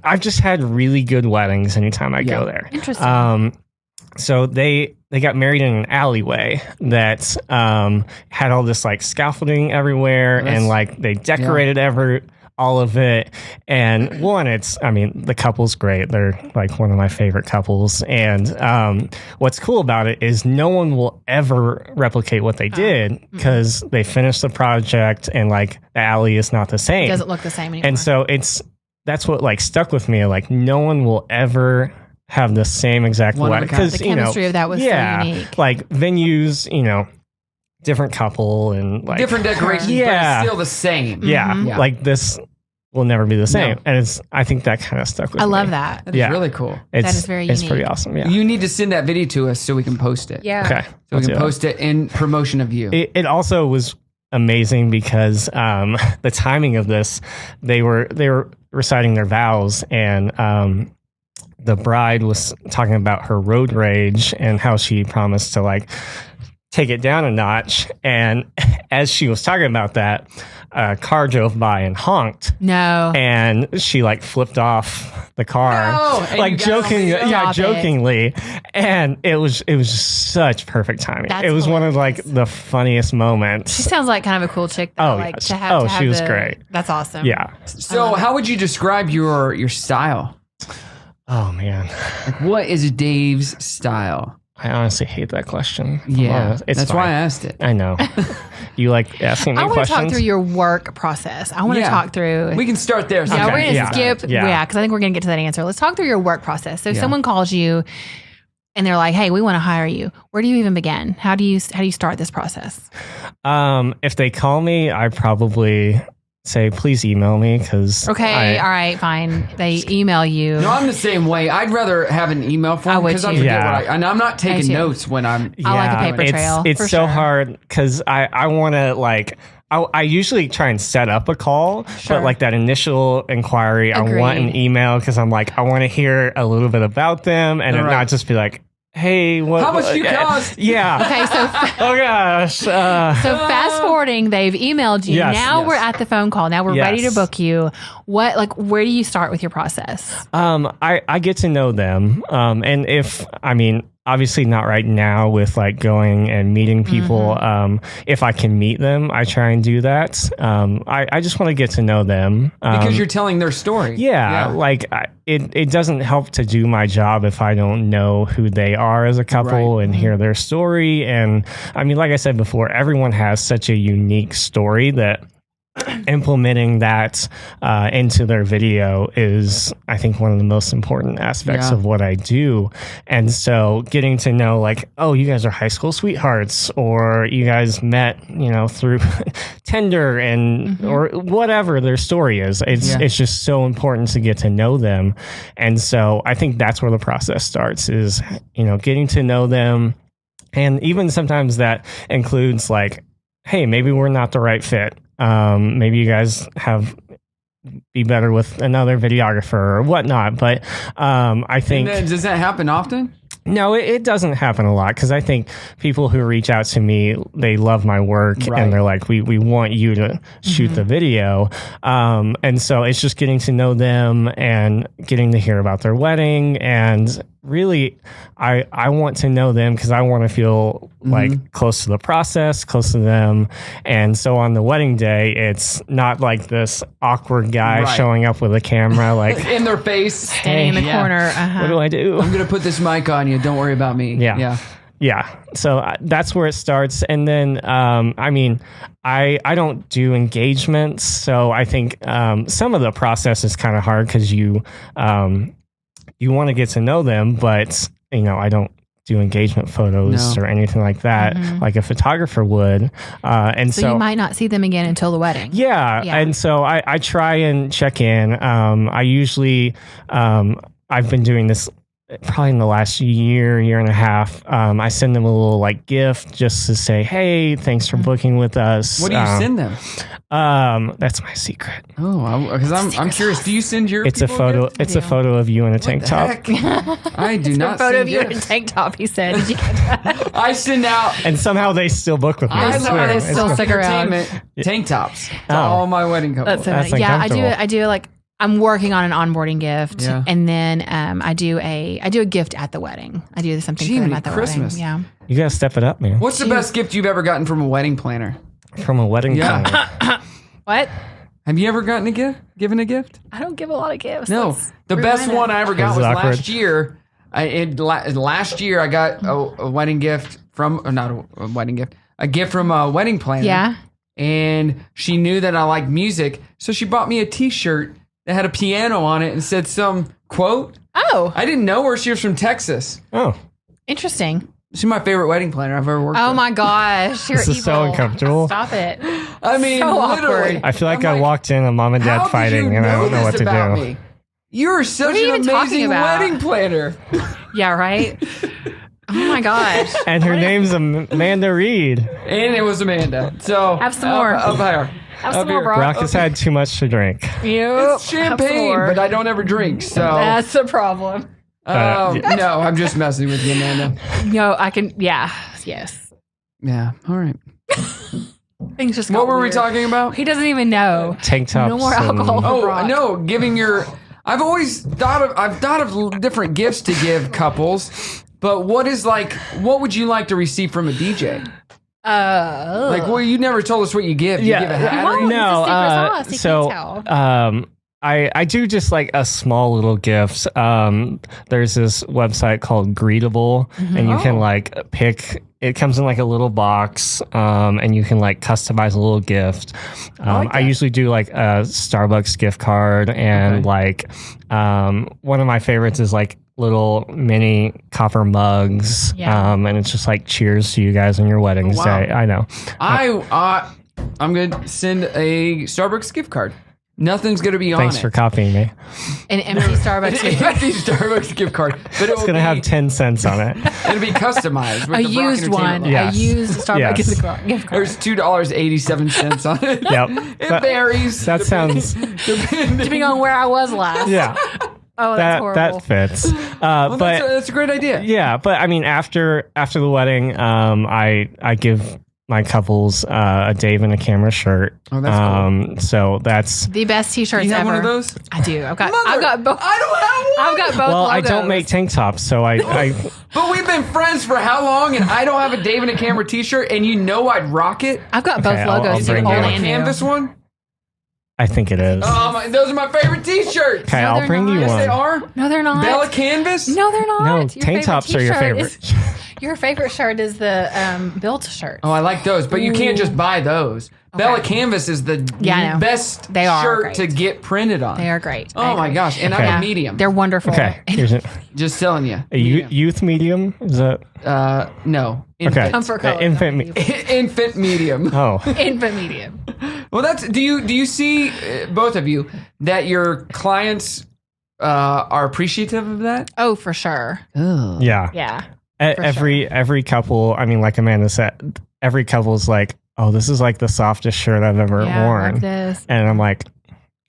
S3: I've just had really good weddings anytime I go there.
S2: Interesting.
S3: So they got married in an alleyway that had all this like scaffolding everywhere, and like they decorated all of it. And the couple's great. They're like one of my favorite couples. And what's cool about it is no one will ever replicate what they did because they finished the project and like the alley is not the same.
S2: It doesn't look the same anymore.
S3: And so that's what like stuck with me. Like no one will ever have the same exact wedding.
S2: The chemistry of that was so unique.
S3: Like venues, different couple and like
S1: different decorations, but it's still the same.
S3: Yeah, like this will never be the same.
S1: No.
S3: And I think that kind of stuck with me.
S2: I love that.
S1: That is really cool.
S2: That is very unique.
S3: It's pretty awesome. Yeah.
S1: You need to send that video to us so we can post it.
S2: Yeah.
S3: Okay.
S1: So we can post it in promotion of you.
S3: It also was amazing because the timing of this, they were reciting their vows, and the bride was talking about her road rage and how she promised to like take it down a notch. And as she was talking about that, a car drove by and honked.
S2: No.
S3: And she like flipped off the car, like jokingly. And it was just such perfect timing.
S2: That's
S3: it was one of
S2: hilarious.
S3: like the funniest moments.
S2: She sounds like kind of a cool chick, though.
S3: Oh,
S2: like,
S3: yes. She was great.
S2: That's awesome.
S3: Yeah.
S1: So how would you describe your style?
S3: Oh man.
S1: Like, what is Dave's style?
S3: I honestly hate that question.
S1: Yeah,
S3: It's
S1: that's
S3: fine.
S1: why I asked it.
S3: I know. You like asking me
S2: I want to
S3: questions?
S2: talk through your work process. I want to talk through.
S1: We can start there.
S2: Yeah, we're
S3: Okay,
S2: going to
S3: yeah.
S2: skip.
S3: Yeah.
S2: Because I think we're going to get to that answer. Let's talk through your work process. So someone calls you and they're like, hey, we want to hire you. Where do you even begin? How do you start this process?
S3: If they call me, I probably say, please email me because
S2: All right, fine. They email you.
S1: No, I'm the same way. I'd rather have an email form because I
S2: too.
S1: forget
S3: Yeah.
S1: and I'm not taking
S2: too.
S1: notes when I'm.
S2: I like a paper trail.
S3: It's
S2: for
S3: so
S2: sure.
S3: hard because I want to like I usually try and set up a call,
S2: Sure.
S3: but like that initial inquiry, I want an
S2: Agreed.
S3: email because I'm like, I want to hear a little bit about them and it
S1: Right.
S3: not just be like, hey, what?
S1: How much do you cost?
S3: Yeah.
S2: Okay, so
S3: Oh gosh.
S2: so fast forwarding, they've emailed you.
S3: Yes,
S2: Now
S1: yes.
S2: we're at the phone call. Now we're ready to
S3: Yes.
S2: book you. What like where do you start with your process?
S3: I get to know them. And obviously not right now with like going and meeting people. If I can meet them, I try and do that. I just want to get to know them.
S1: Because you're telling their story.
S3: Yeah, like it doesn't help to do my job if I don't know who they are as a couple and hear their story. And I mean, like I said before, everyone has such a unique story that implementing that into their video is, I think, one of the most important aspects of what I do. And so getting to know like, oh, you guys are high school sweethearts, or you guys met, through Tinder and or whatever their story is. It's just so important to get to know them. And so I think that's where the process starts is, getting to know them. And even sometimes that includes like, hey, maybe we're not the right fit. Maybe you guys be better with another videographer or whatnot. But I think...
S1: And then, does that happen often?
S3: No, it doesn't happen a lot because I think people who reach out to me, they love my work and they're like, we want you to shoot the video. And so it's just getting to know them and getting to hear about their wedding. And really, I want to know them because I want to feel like close to the process, close to them. And so on the wedding day, it's not like this awkward guy showing up with a camera like
S1: in their face.
S2: Standing in the corner.
S3: what do I do?
S1: I'm going to put this mic on you. Don't worry about me.
S3: Yeah. So that's where it starts. And then, I don't do engagements. So I think some of the process is kind of hard because you want to get to know them, but, I don't do engagement photos or anything like that, like a photographer would. And
S2: so you might not see them again until the wedding.
S3: Yeah. And so I try and check in. I usually, I've been doing this probably in the last year and a half. I send them a little like gift just to say, hey, thanks for booking with us.
S1: What do you send them?
S3: That's my secret.
S1: Oh, because I'm curious. Do you send your?
S3: It's a photo.
S1: Gifts?
S3: It's a photo of you in a tank top.
S1: I do not.
S2: A photo of
S1: send
S2: you in a
S1: gifts.
S2: tank top. He said. Did you get that?
S1: I send out.
S3: And somehow they still book with me.
S1: I
S3: I swear.
S2: they still stick around.
S1: Tank tops to all my wedding couples.
S2: That's
S3: That's
S2: yeah.
S3: uncomfortable.
S2: I do like. I'm working on an onboarding gift,
S1: Yeah.
S2: and then I do a gift at the wedding. I do something for them
S1: Jiminy
S2: at the
S1: Christmas.
S2: wedding. Yeah.
S3: You gotta step it up, man.
S1: What's the best gift you've ever gotten from a wedding planner?
S3: From a wedding
S1: Yeah.
S3: planner.
S2: What?
S1: Have you ever gotten a gift? Given a gift?
S2: I don't give a lot of gifts.
S1: No.
S2: Let's
S1: The best
S2: rewind
S1: one
S2: it.
S1: I ever got
S3: Is
S1: was
S3: it awkward?
S1: last year. Last year I got a wedding gift from, or not a wedding gift, a gift from a wedding planner.
S2: Yeah.
S1: And she knew that I liked music, so she bought me a T-shirt that had a piano on it and said some quote.
S2: Oh,
S1: I didn't know her. She was from Texas.
S3: Oh,
S2: interesting.
S1: She's my favorite wedding planner I've ever worked
S2: Oh
S1: with.
S2: my gosh, you're
S3: This is
S2: evil.
S3: so uncomfortable.
S2: Stop it.
S1: I mean,
S2: so
S1: literally.
S2: awkward.
S3: I feel like
S1: I'm
S3: I walked in on mom and
S1: how
S3: dad
S1: did
S3: fighting,
S1: you
S3: and I don't know
S1: this
S3: what to
S1: about
S3: do.
S1: me? You're such
S2: are you
S1: an
S2: even talking
S1: amazing
S2: about?
S1: wedding planner.
S2: Yeah, right. Oh my gosh.
S3: And her name's Amanda Reed.
S1: And it was Amanda. So
S2: Have some more.
S1: Up higher.
S2: Have
S1: Up
S2: some more,
S1: here.
S2: bro.
S3: Brock has had too much to drink.
S2: Yep.
S1: It's champagne, but I don't ever drink. So
S2: That's a problem.
S1: no, I'm just messing with you, Amanda.
S2: No, I can. Yeah. Yes.
S1: Yeah. All right.
S2: Things just.
S1: What
S2: got
S1: were we
S2: weird.
S1: talking about?
S2: He doesn't even know.
S3: Tank tops.
S2: No more
S3: and-
S2: alcohol.
S1: Oh
S2: Brock.
S1: no, giving your. I've always thought of different gifts to give couples, but what would you like to receive from a DJ? Like, well, you never told us what you give. Do you give a hat?
S2: Well,
S1: or anything?
S2: it's a secret sauce. You
S3: so
S2: can't tell.
S3: I do just like a small little gift. There's this website called Greetable, and you can like pick. It comes in like a little box, and you can like customize a little gift. I usually do like a Starbucks gift card, and like one of my favorites is like little mini copper mugs.
S2: Yeah.
S3: And it's just like cheers to you guys on your wedding
S1: Wow.
S3: day. I know.
S1: I'm gonna send a Starbucks gift card. Nothing's going to be on
S3: Thanks
S1: it.
S3: for copying me.
S2: An empty Starbucks.
S1: Empty Starbucks gift card. But
S3: It's going to have 10 cents on it.
S1: It'll be customized with
S2: A
S1: the Brock
S2: used one.
S1: Entertainment logo.
S3: Yes.
S2: A used Starbucks
S3: Yes.
S2: gift card.
S1: There's $2.87 on it.
S3: Yep.
S1: It varies.
S3: That sounds,
S2: Depending on where I was last.
S3: yeah,
S2: Oh, that's horrible.
S3: that fits.
S1: Well,
S3: But
S1: that's a great idea.
S3: yeah, but I mean, after the wedding, I give my couples a Dave and a Camera shirt.
S1: Oh, that's cool.
S3: So that's
S2: The best T-shirts
S1: Do you have
S2: ever.
S1: one of those?
S2: I do. I've got
S1: Mother,
S2: both.
S1: I don't have one.
S2: I've got both.
S3: well, I
S2: logos.
S3: don't make tank tops, so I
S1: But we've been friends for how long, and I don't have a Dave and a Camera T-shirt, and you know I'd rock it.
S2: I've got both
S3: Okay, I'll
S2: logos.
S1: Is it
S3: bring
S1: all
S3: you.
S1: a
S2: and new.
S1: canvas one?
S3: I think it is.
S1: Those are my favorite T-shirts.
S3: Okay,
S2: No,
S3: I'll
S2: they're
S3: bring
S2: not.
S3: you
S1: Yes,
S3: one.
S1: they are.
S2: No, they're not.
S1: Bella Canvas?
S2: No, they're not.
S3: No,
S2: Your
S3: tank
S2: favorite
S3: tops are your
S2: T-shirt
S3: favorite.
S2: is- your favorite shirt is the built shirt.
S1: Oh, I like those, but you can't just buy those. Bella Canvas is the
S2: Yeah, I know.
S1: best
S2: They are
S1: shirt
S2: great.
S1: to get printed on.
S2: They are great.
S1: Oh
S2: I
S1: my
S2: agree.
S1: gosh, and
S3: Okay.
S1: I'm a medium.
S2: They're wonderful.
S3: Okay, here's a
S1: Just telling you.
S3: youth medium. Is that
S1: No.
S3: okay?
S1: Infant.
S2: Comfort color.
S3: Infant.
S1: Infant medium.
S3: Oh,
S2: Infant medium.
S1: Well, that's. Do you see both of you that your clients are appreciative of that?
S2: Oh, for sure.
S1: Oh.
S3: yeah.
S2: Yeah.
S3: Every couple. I mean, like Amanda said, every couple's like, "Oh, this is like the softest shirt I've ever
S2: Yeah, I
S3: worn,"
S2: love this.
S3: and I'm like,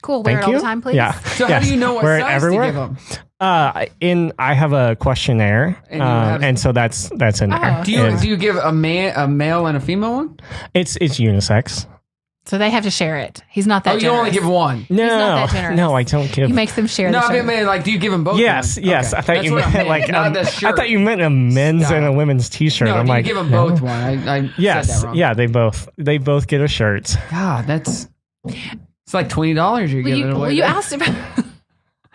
S2: Cool. Wear
S3: "Thank
S2: it all
S3: you."
S2: the time, please.
S3: Yeah.
S1: So how do you know what
S3: Wear it
S1: size
S3: everywhere?
S1: to give them?
S3: I have a questionnaire,
S1: And you have-
S3: and so that's in there.
S2: Oh.
S1: Do you
S3: And
S1: do you give a male and a female one?
S3: it's unisex.
S2: So they have to share it. He's not that
S1: Oh, you
S2: generous.
S1: only give one.
S3: No,
S2: not that generous.
S3: no, I don't give.
S2: He makes them share
S1: No,
S2: the
S1: I
S2: shirt.
S1: mean, like, do you give them both?
S3: Yes,
S1: one?
S3: yes.
S1: Okay.
S3: I thought
S1: That's
S3: you
S1: what I
S3: meant like
S1: not the
S3: I
S1: shirt.
S3: thought you meant a men's and a women's T-shirt.
S1: No,
S3: I'm
S1: do
S3: like,
S1: you give them
S3: no.
S1: both one? I
S3: Yes,
S1: said that wrong.
S3: yeah. They both get a shirt.
S1: God, it's like $20 you're giving away.
S2: You
S1: there.
S2: asked about.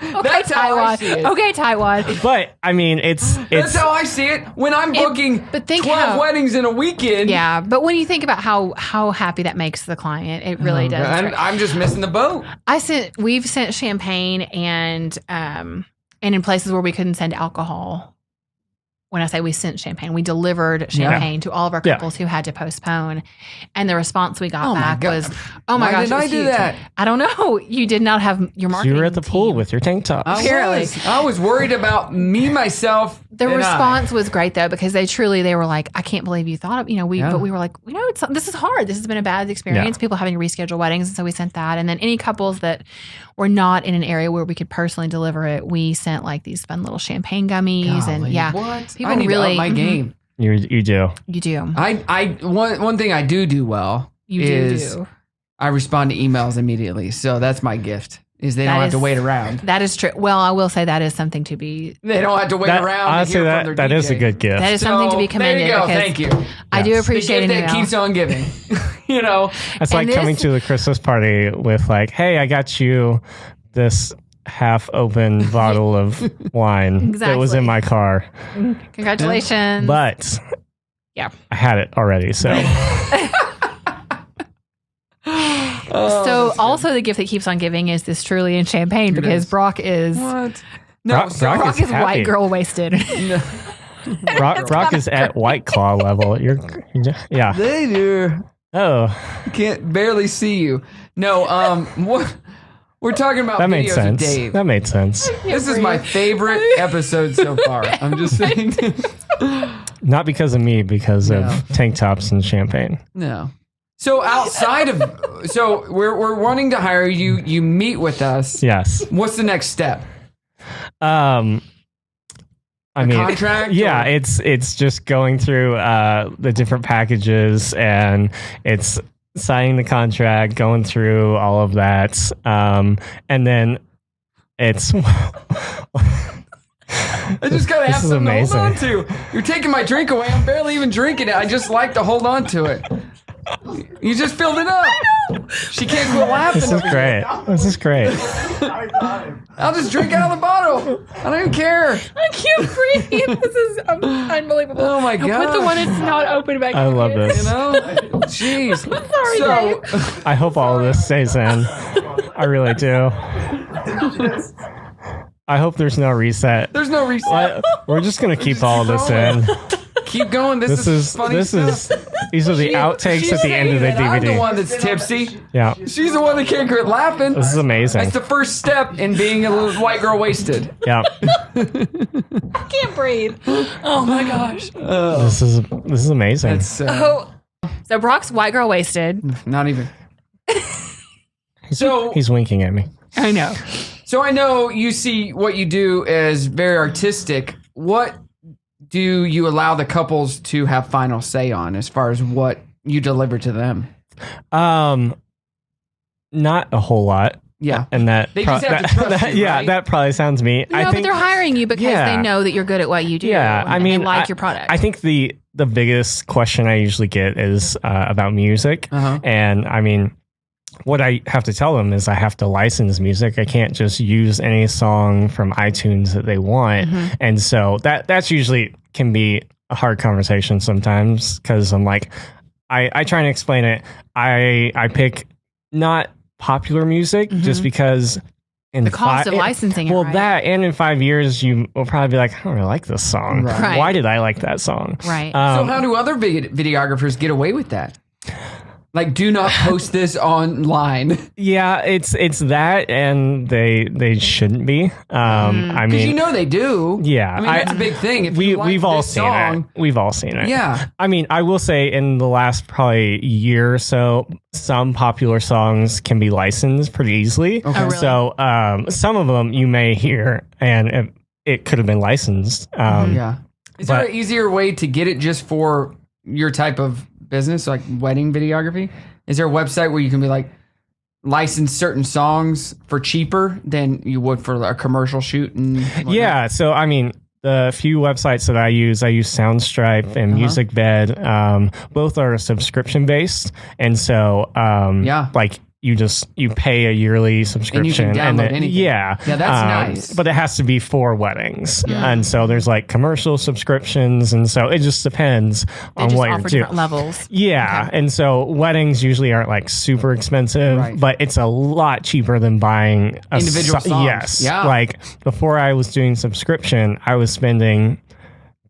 S2: Okay,
S1: That's how I see it.
S2: Tightwad. Okay, Tightwad.
S3: But I mean, it's
S1: That's how I see it. When I'm booking
S2: but think
S1: 12
S2: how-
S1: weddings in a weekend.
S2: Yeah, but when you think about how happy that makes the client, it really does.
S1: I'm just missing the boat.
S2: We've sent champagne and in places where we couldn't send alcohol. When I say we sent champagne, we delivered champagne to all of our
S3: Yeah.
S2: couples who had to postpone. And the response we got
S1: Oh my
S2: back
S1: God.
S2: was, "Oh my
S1: Why
S2: gosh,
S1: didn't
S2: it was
S1: I do
S2: huge."
S1: that?
S2: I don't know. You did not have your marketing.
S3: you were at the pool
S2: team.
S3: with your tank top.
S2: Apparently.
S1: I was worried about me, myself.
S2: The
S1: and
S2: response was great though, because they were like, "I can't believe you thought of,"
S1: Yeah.
S2: but we were like, this is hard. This has been a bad experience. People having to reschedule weddings. And so we sent that. And then any couples that were not in an area where we could personally deliver it, we sent like these fun little champagne gummies.
S1: Golly,
S2: And yeah,
S1: what?
S2: people
S1: I need
S2: really,
S1: to up my game.
S3: You do.
S2: you do.
S1: One thing I do well
S2: You
S1: is
S2: do.
S1: I respond to emails immediately. So that's my gift. Is they don't have to wait around.
S2: That is true. Well, I will say that is something to be.
S1: They don't have to wait
S3: That,
S1: around.
S3: honestly,
S1: to hear from their
S3: that is a
S1: DJ.
S3: good gift.
S2: That is something to be commended.
S1: There you go.
S2: because
S1: Thank you.
S2: I do
S3: Yes.
S2: appreciate
S1: the
S2: an
S1: gift that
S2: email.
S1: keeps on giving. You know,
S3: That's like
S2: and
S3: coming
S2: this-
S3: to the Christmas party with like, "Hey, I got you this half-open bottle of wine that was in
S2: Exactly.
S3: my car,
S2: Congratulations.
S3: but
S2: Yeah.
S3: I had it already." So
S2: So also the gift that keeps on giving is this truly in champagne because
S1: is.
S2: Brock is
S1: what? No,
S3: Brock-
S1: so-
S3: Brock
S2: Brock is
S3: happy.
S2: white girl wasted.
S3: Brock is at White Claw level. Yeah.
S1: They do.
S3: Oh,
S1: Can't barely see you. No, what? We're talking about
S3: that
S1: videos
S3: made
S1: of
S3: sense.
S1: Dave.
S3: That made sense.
S1: This is my favorite episode so far. I'm just saying.
S3: Not because of me, because
S1: No.
S3: of tank tops and champagne.
S1: No. So outside of, so we're wanting to hire you. You meet with us.
S3: Yes.
S1: What's the next step?
S3: I mean,
S1: contract,
S3: yeah,
S1: or-
S3: it's just going through the different packages and it's signing the contract, going through all of that, and then it's.
S1: I just gotta
S3: This
S1: have
S3: is
S1: something
S3: amazing.
S1: to hold on to. You're taking my drink away. I'm barely even drinking it. I just like to hold on to it. You just filled it up. She can't quit laughing.
S3: This is great. This is great.
S1: I'll just drink out of the bottle. I don't even care.
S2: I can't breathe. This is unbelievable.
S1: Oh my
S2: Now
S1: god.
S2: put the one that's not open back
S3: I
S2: in.
S3: love this.
S1: You know? Jeez.
S2: Sorry,
S1: So,
S3: I hope all of this stays in. I really do. I hope there's no reset.
S1: there's no reason.
S3: We're just gonna keep all of this in.
S1: keep going. This is funny stuff.
S3: These are the outtakes at the end of the DVD.
S1: I'm the one that's tipsy.
S3: Yeah.
S1: She's the one that can't quit laughing.
S3: This is amazing.
S1: That's the first step in being a little white girl wasted.
S3: Yeah.
S2: I can't breathe. Oh my gosh.
S3: This is amazing.
S2: So Brock's white girl wasted.
S1: Not even.
S3: He's winking at me.
S2: I know.
S1: So I know you see what you do as very artistic. What do you allow the couples to have final say on as far as what you deliver to them?
S3: Not a whole lot.
S1: Yeah.
S3: And that
S1: They just have to trust you, right?
S3: that probably sounds me.
S2: No, but they're hiring you because they know that you're good at what you do.
S3: Yeah, I mean,
S2: they like your product.
S3: I think the biggest question I usually get is about music. And I mean, what I have to tell them is I have to license music. I can't just use any song from iTunes that they want. And so that's usually can be a hard conversation sometimes because I'm like, I try and explain it. I pick not popular music just because in
S2: the cost of licensing it, right?
S3: That and in 5 years you will probably be like, I don't really like this song.
S1: Right.
S3: Why did I like that song?
S2: Right.
S1: So how do other videographers get away with that? Like, do not post this online.
S3: Yeah, it's that, and they shouldn't be. I mean,
S1: because you know they do.
S3: Yeah,
S1: I mean that's a big thing. If
S3: we've all seen it. We've all seen it.
S1: Yeah.
S3: I mean, I will say in the last probably year or so, some popular songs can be licensed pretty easily.
S1: Okay.
S2: Oh, really?
S3: So some of them you may hear, and it could have been licensed.
S1: Yeah. Is there an easier way to get it just for your type of business, like wedding videography? Is there a website where you can be like license certain songs for cheaper than you would for a commercial shoot? And whatnot?
S3: Yeah. So I mean, the few websites that I use Soundstripe and MusicBed. Both are subscription based, and so like you pay a yearly subscription
S1: and you can download
S3: then,
S1: anything.
S3: Yeah,
S1: that's nice.
S3: But it has to be for weddings, and so there's like commercial subscriptions, and so it just depends on what you're doing.
S2: Different levels.
S3: Yeah, and so weddings usually aren't like super expensive, but it's a lot cheaper than buying
S1: individual songs.
S3: Yes,
S1: yeah.
S3: Like before I was doing subscription, I was spending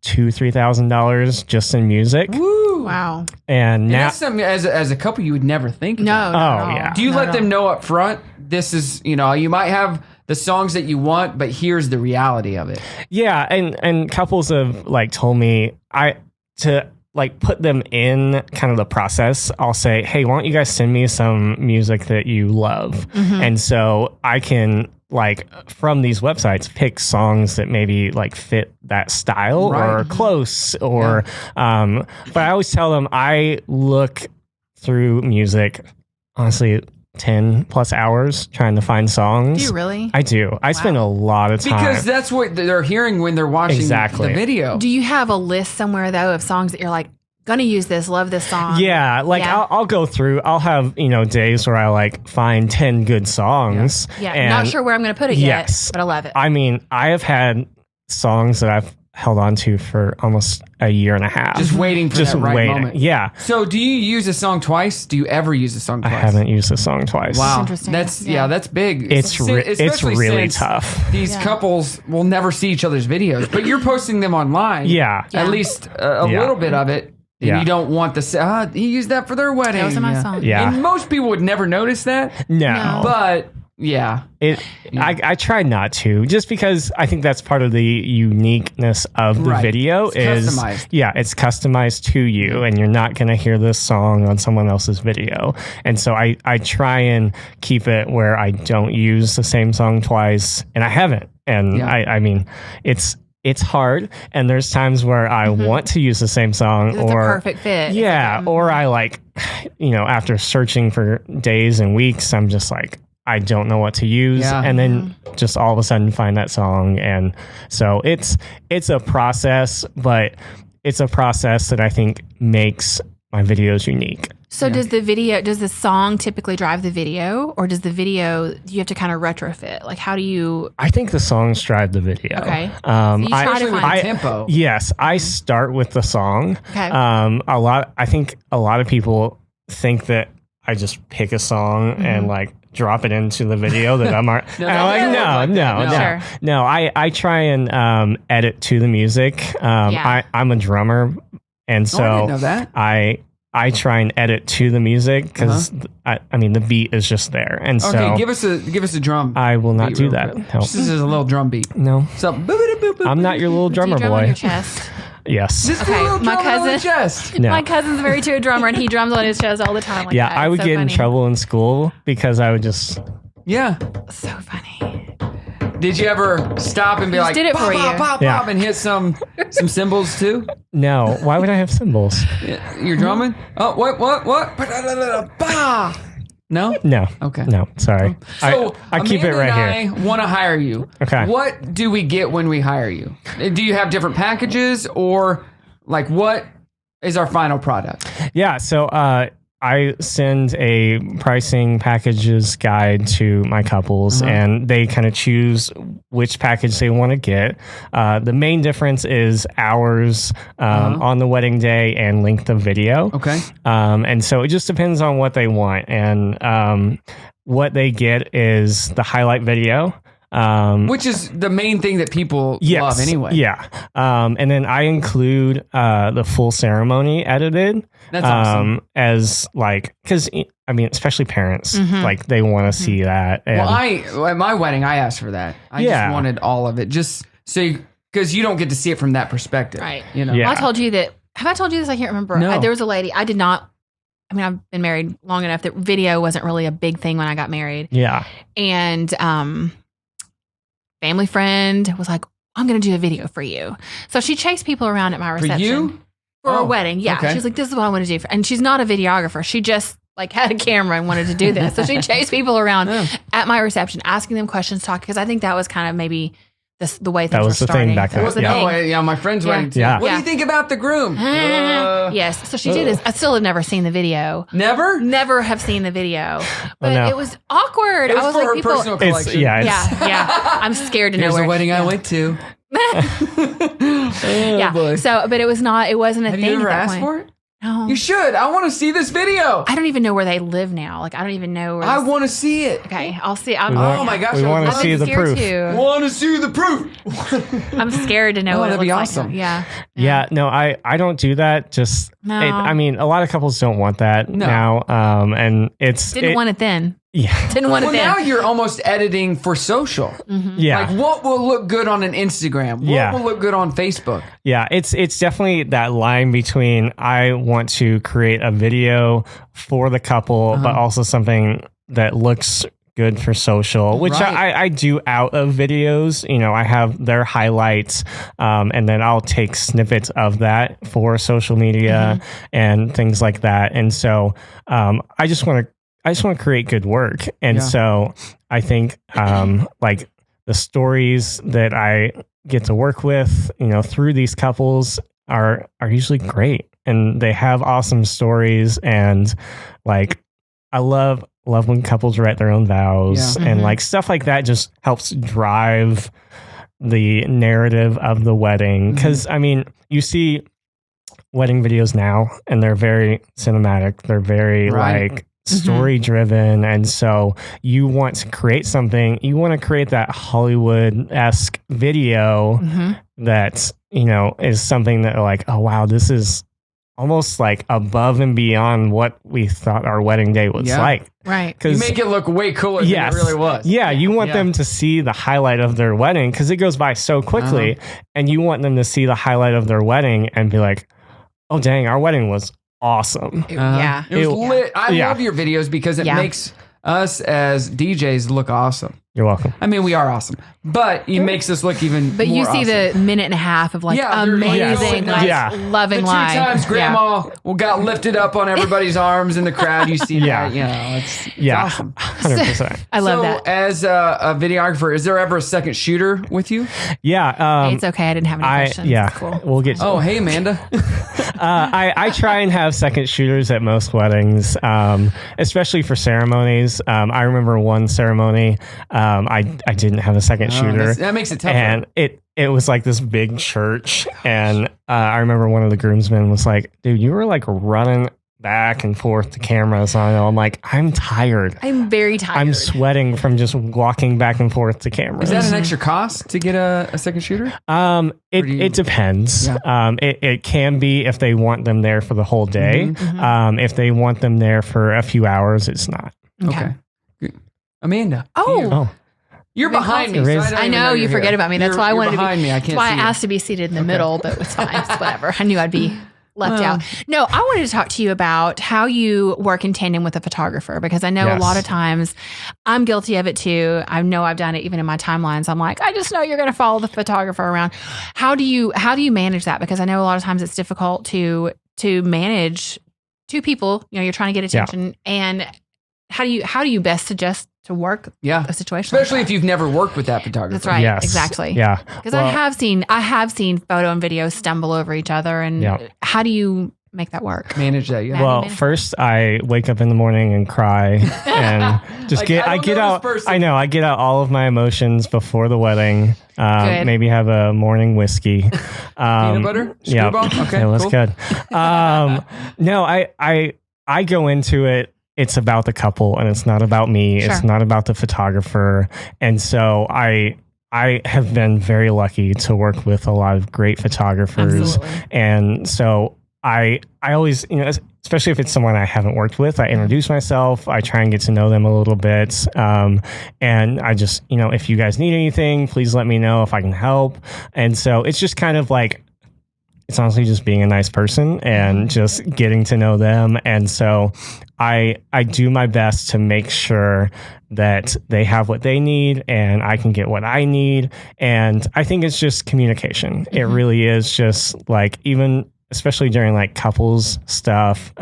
S3: $2,000-$3,000 just in music.
S1: Woo.
S2: Wow.
S3: And now,
S1: that's something as a couple you would never think about.
S2: No.
S3: Yeah.
S1: Do you let them know up front? This is, you might have the songs that you want, but here's the reality of it.
S3: Yeah, and couples have like told me to like put them in kind of the process. I'll say, hey, why don't you guys send me some music that you love, and so I can like from these websites pick songs that maybe like fit that style or close or but I always tell them I look through music honestly 10 plus hours trying to find songs.
S2: Do you really?
S3: I do. I spend a lot of time
S1: because that's what they're hearing when they're watching the video.
S2: Do you have a list somewhere though of songs that you're like, gonna use this, love this song?
S3: Yeah, like I'll go through. I'll have days where I like find 10 good songs.
S2: Yeah,
S3: and
S2: not sure where I'm gonna put it yet, but I love it.
S3: I mean, I have had songs that I've held on to for almost a year and a half,
S1: just waiting for that right moment.
S3: Yeah.
S1: So, do you use a song twice? Do you ever use a song twice?
S3: I haven't used a song twice.
S1: Wow,
S2: that's interesting.
S1: That's big.
S3: It's really tough.
S1: These couples will never see each other's videos, but you're posting them online.
S3: Yeah,
S1: at least a little bit of it. And you don't want to say, he used that for their wedding.
S2: Those are my songs.
S3: Yeah.
S1: And most people would never notice that.
S3: No.
S1: But, yeah.
S3: I try not to, just because I think that's part of the uniqueness of the video. It's customized. Yeah, it's customized to you, and you're not going to hear this song on someone else's video. And so I try and keep it where I don't use the same song twice, and I haven't. And I mean, it's hard, and there's times where I want to use the same song,
S2: it's a perfect fit.
S3: Yeah, or I like, after searching for days and weeks, I'm just like, I don't know what to use, and then just all of a sudden find that song, and so it's a process, but it's a process that I think makes my videos unique.
S2: So does the song typically drive the video, or does the video, you have to kind of retrofit? Like, how do you?
S3: I think the songs drive the video.
S2: Okay. Especially with the
S1: tempo.
S3: Yes, I start with the song.
S2: Okay.
S3: I think a lot of people think that I just pick a song and like drop it into the video that I'm like, no. I try and edit to the music. I'm a drummer, and so
S1: I didn't know that.
S3: I try and edit to the music because I mean the beat is just there, and so
S1: give us a drum.
S3: I will not do that. No.
S1: This is a little drum beat.
S3: No,
S1: so
S3: I'm not your little drummer
S2: do you drum
S3: boy.
S2: on your chest?
S3: Yes.
S1: Just
S2: Okay,
S1: a little
S2: my
S1: drum on the
S2: cousin-
S1: chest.
S3: No.
S2: My cousin's married to a drummer, and he drums on his chest all the time. Like that.
S3: I would
S2: It's so
S3: get in
S2: funny.
S3: trouble in school because I would just.
S1: Yeah.
S2: So funny.
S1: Did you ever stop and be
S2: Just
S1: like,
S2: did it
S1: pop,
S2: for
S1: pop,
S2: you.
S1: pop,
S3: Yeah.
S1: pop, and hit some cymbals too?
S3: No. Why would I have cymbals?
S1: You're drumming? Oh, what? Bah! No?
S3: No.
S1: Okay.
S3: No. Sorry.
S1: So
S3: I keep it
S1: Amanda
S3: right
S1: and
S3: here.
S1: I want to hire you.
S3: Okay.
S1: What do we get when we hire you? Do you have different packages, or like what is our final product?
S3: Yeah. So I send a pricing packages guide to my couples, and they kind of choose which package they want to get. The main difference is hours on the wedding day and length of video.
S1: Okay.
S3: And so it just depends on what they want. And what they get is the highlight video.
S1: Which is the main thing that people love anyway.
S3: Yeah. And then I include the full ceremony edited.
S1: That's awesome.
S3: As like, because I mean, especially parents, like they want to see that. And
S1: Well, at my wedding, I asked for that. I just wanted all of it, just so because you don't get to see it from that perspective,
S2: Right.
S1: You know.
S3: Yeah.
S2: Well, I told you that. Have I told you this? I can't remember.
S1: No.
S2: There was a lady. I did not. I mean, I've been married long enough that video wasn't really a big thing when I got married.
S3: yeah.
S2: And family friend was like, I'm going to do a video for you. So she chased people around at my
S1: For
S2: reception.
S1: you?
S2: For a
S1: Oh,
S2: wedding. Yeah.
S1: okay.
S2: She was like, this is what I want to do. And she's not a videographer. She just like had a camera and wanted to do this. So she chased people around at my reception, asking them questions, talking, because I think that was kind of maybe the way things
S3: That was
S2: were
S3: the thing
S2: starting.
S3: back
S2: That
S3: then.
S2: was the
S3: Yeah.
S2: thing.
S1: Yeah, my friend's wedding too.
S3: Yeah.
S1: What do
S2: Yeah.
S1: you think about the groom?
S2: Yes. So she did this. I still have never seen the video.
S1: Never?
S2: Never have seen the video. But
S3: no.
S2: it was awkward.
S1: It was
S2: I was
S1: for
S2: like,
S1: her
S2: people.
S1: personal collection.
S3: It's, yeah. It's,
S2: Yeah. I'm scared to know
S1: Here's
S2: where.
S1: the wedding I went to.
S2: Yeah.
S1: boy.
S2: So, but it was not. It wasn't a
S1: Have
S2: thing
S1: you ever
S2: at that
S1: asked
S2: point.
S1: for it?
S2: No.
S1: You should. I want to see this video.
S2: I don't even know where they live now. Like I don't even know where.
S1: I
S2: this-
S1: want to see it.
S2: Okay, I'll see. I'm,
S1: Oh my gosh,
S3: we
S1: I
S3: want to
S1: love
S3: see
S1: it.
S3: the
S2: scared
S3: proof.
S2: too.
S1: Want to see the proof?
S2: I'm scared to know
S1: Oh,
S2: what it
S1: that'd
S2: looks
S1: be
S2: like
S1: awesome.
S2: now. Yeah.
S3: Yeah, no, I don't do that. Just,
S2: No.
S3: I mean, a lot of couples don't want that
S1: No.
S3: now. And it's
S2: Didn't want it then.
S3: Yeah,
S2: Didn't want
S1: Well,
S2: it
S1: now
S2: then.
S1: you're almost editing for social.
S3: yeah,
S1: Like, what will look good on an Instagram? What
S3: Yeah.
S1: will look good on Facebook?
S3: yeah. It's definitely that line between I want to create a video for the couple, but also something that looks good for social, which
S1: Right.
S3: I do out of videos. You know, I have their highlights, and then I'll take snippets of that for social media and things like that. And so I just want to create good work. And
S1: Yeah.
S3: so I think like the stories that I get to work with, you know, through these couples are usually great, and they have awesome stories. And like, I love when couples write their own vows
S1: Yeah.
S3: and like stuff like that just helps drive the narrative of the wedding. Cause I mean, you see wedding videos now and they're very cinematic. They're very
S1: Right.
S3: like story driven. And so you want to create something, you want to create that Hollywood-esque video that, you know, is something that like, oh wow, this is almost like above and beyond what we thought our wedding day was
S1: Yeah.
S3: like.
S2: Right.
S1: You
S3: Because
S1: make it look way cooler than it really was.
S3: yeah, you want
S1: Yeah.
S3: them to see the highlight of their wedding because it goes by so quickly, and you want them to see the highlight of their wedding and be like, "Oh, dang, our wedding was awesome."
S2: Yeah.
S1: It was
S3: It-
S1: lit. I
S3: Yeah.
S1: love your videos because it
S2: Yeah.
S1: makes us as DJs look awesome.
S3: You're welcome.
S1: I mean, we are awesome, but it makes us look even
S2: But
S1: more
S2: you see
S1: awesome.
S2: the minute and a half of like
S1: Yeah, they're
S2: amazing,
S1: like,
S2: like
S3: yeah.
S2: loving
S1: the two
S2: life.
S1: times grandma got lifted up on everybody's arms in the crowd. You see
S3: Yeah.
S1: that, you know, it's
S3: Yeah,
S1: awesome.
S3: 100%.
S2: I love
S1: so,
S2: that.
S1: as a videographer, is there ever a second shooter with you?
S3: Yeah,
S2: It's okay. I didn't have any questions.
S3: yeah,
S2: It's cool.
S3: we'll get.
S1: Oh, hey, Amanda.
S3: I try and have second shooters at most weddings, especially for ceremonies. I remember one ceremony, I didn't have a second shooter.
S1: That makes it tougher.
S3: And it was like this big church, and I remember one of the groomsmen was like, "Dude, you were like running back and forth to cameras. I'm like, I'm tired.
S2: I'm very tired.
S3: I'm sweating from just walking back and forth to cameras.
S1: Is that an extra cost to get a second shooter?
S3: It depends.
S1: Yeah.
S3: It can be if they want them there for the whole day. If they want them there for a few hours, it's not.
S1: Okay. Amanda.
S2: Oh.
S1: You're behind me.
S3: It
S1: So
S3: is.
S1: I don't
S2: I
S1: even
S2: know you
S1: you're
S2: forget
S1: here.
S2: about me. That's why I
S1: You're
S2: wanted to be
S1: behind me. I can't
S2: That's why I
S1: see you.
S2: asked to be seated in the middle, but it's fine. It's whatever. I knew I'd be left out. No, I wanted to talk to you about how you work in tandem with a photographer, because I know a lot of times I'm guilty of it too. I know I've done it even in my timelines. I'm like, I just know you're going to follow the photographer around. How do you manage that? Because I know a lot of times it's difficult to manage two people. You know, you're trying to get attention, and how do you best suggest to work a situation,
S1: especially
S2: like
S1: if you've never worked with that photographer.
S2: That's right.
S3: Yes.
S2: Exactly.
S3: Yeah.
S2: Because I have seen photo and video stumble over each other, and how do you make that work?
S1: Manage that. Yeah.
S3: Well, first I wake up in the morning and cry and just
S1: Like,
S3: I get out all of my emotions before the wedding. Maybe have a morning whiskey.
S1: Peanut butter? Screwball? Okay,
S3: it was
S1: cool.
S3: good. No, I go into it. It's about the couple, and it's not about me.
S2: Sure.
S3: It's not about the photographer. And so I have been very lucky to work with a lot of great photographers.
S2: Absolutely.
S3: And so I always, especially if it's someone I haven't worked with, I introduce myself. I try and get to know them a little bit. And I just, if you guys need anything, please let me know if I can help. And so it's just kind of like, it's honestly just being a nice person and just getting to know them. And so I do my best to make sure that they have what they need and I can get what I need. And I think it's just communication. It really is just like, even especially during like couples stuff,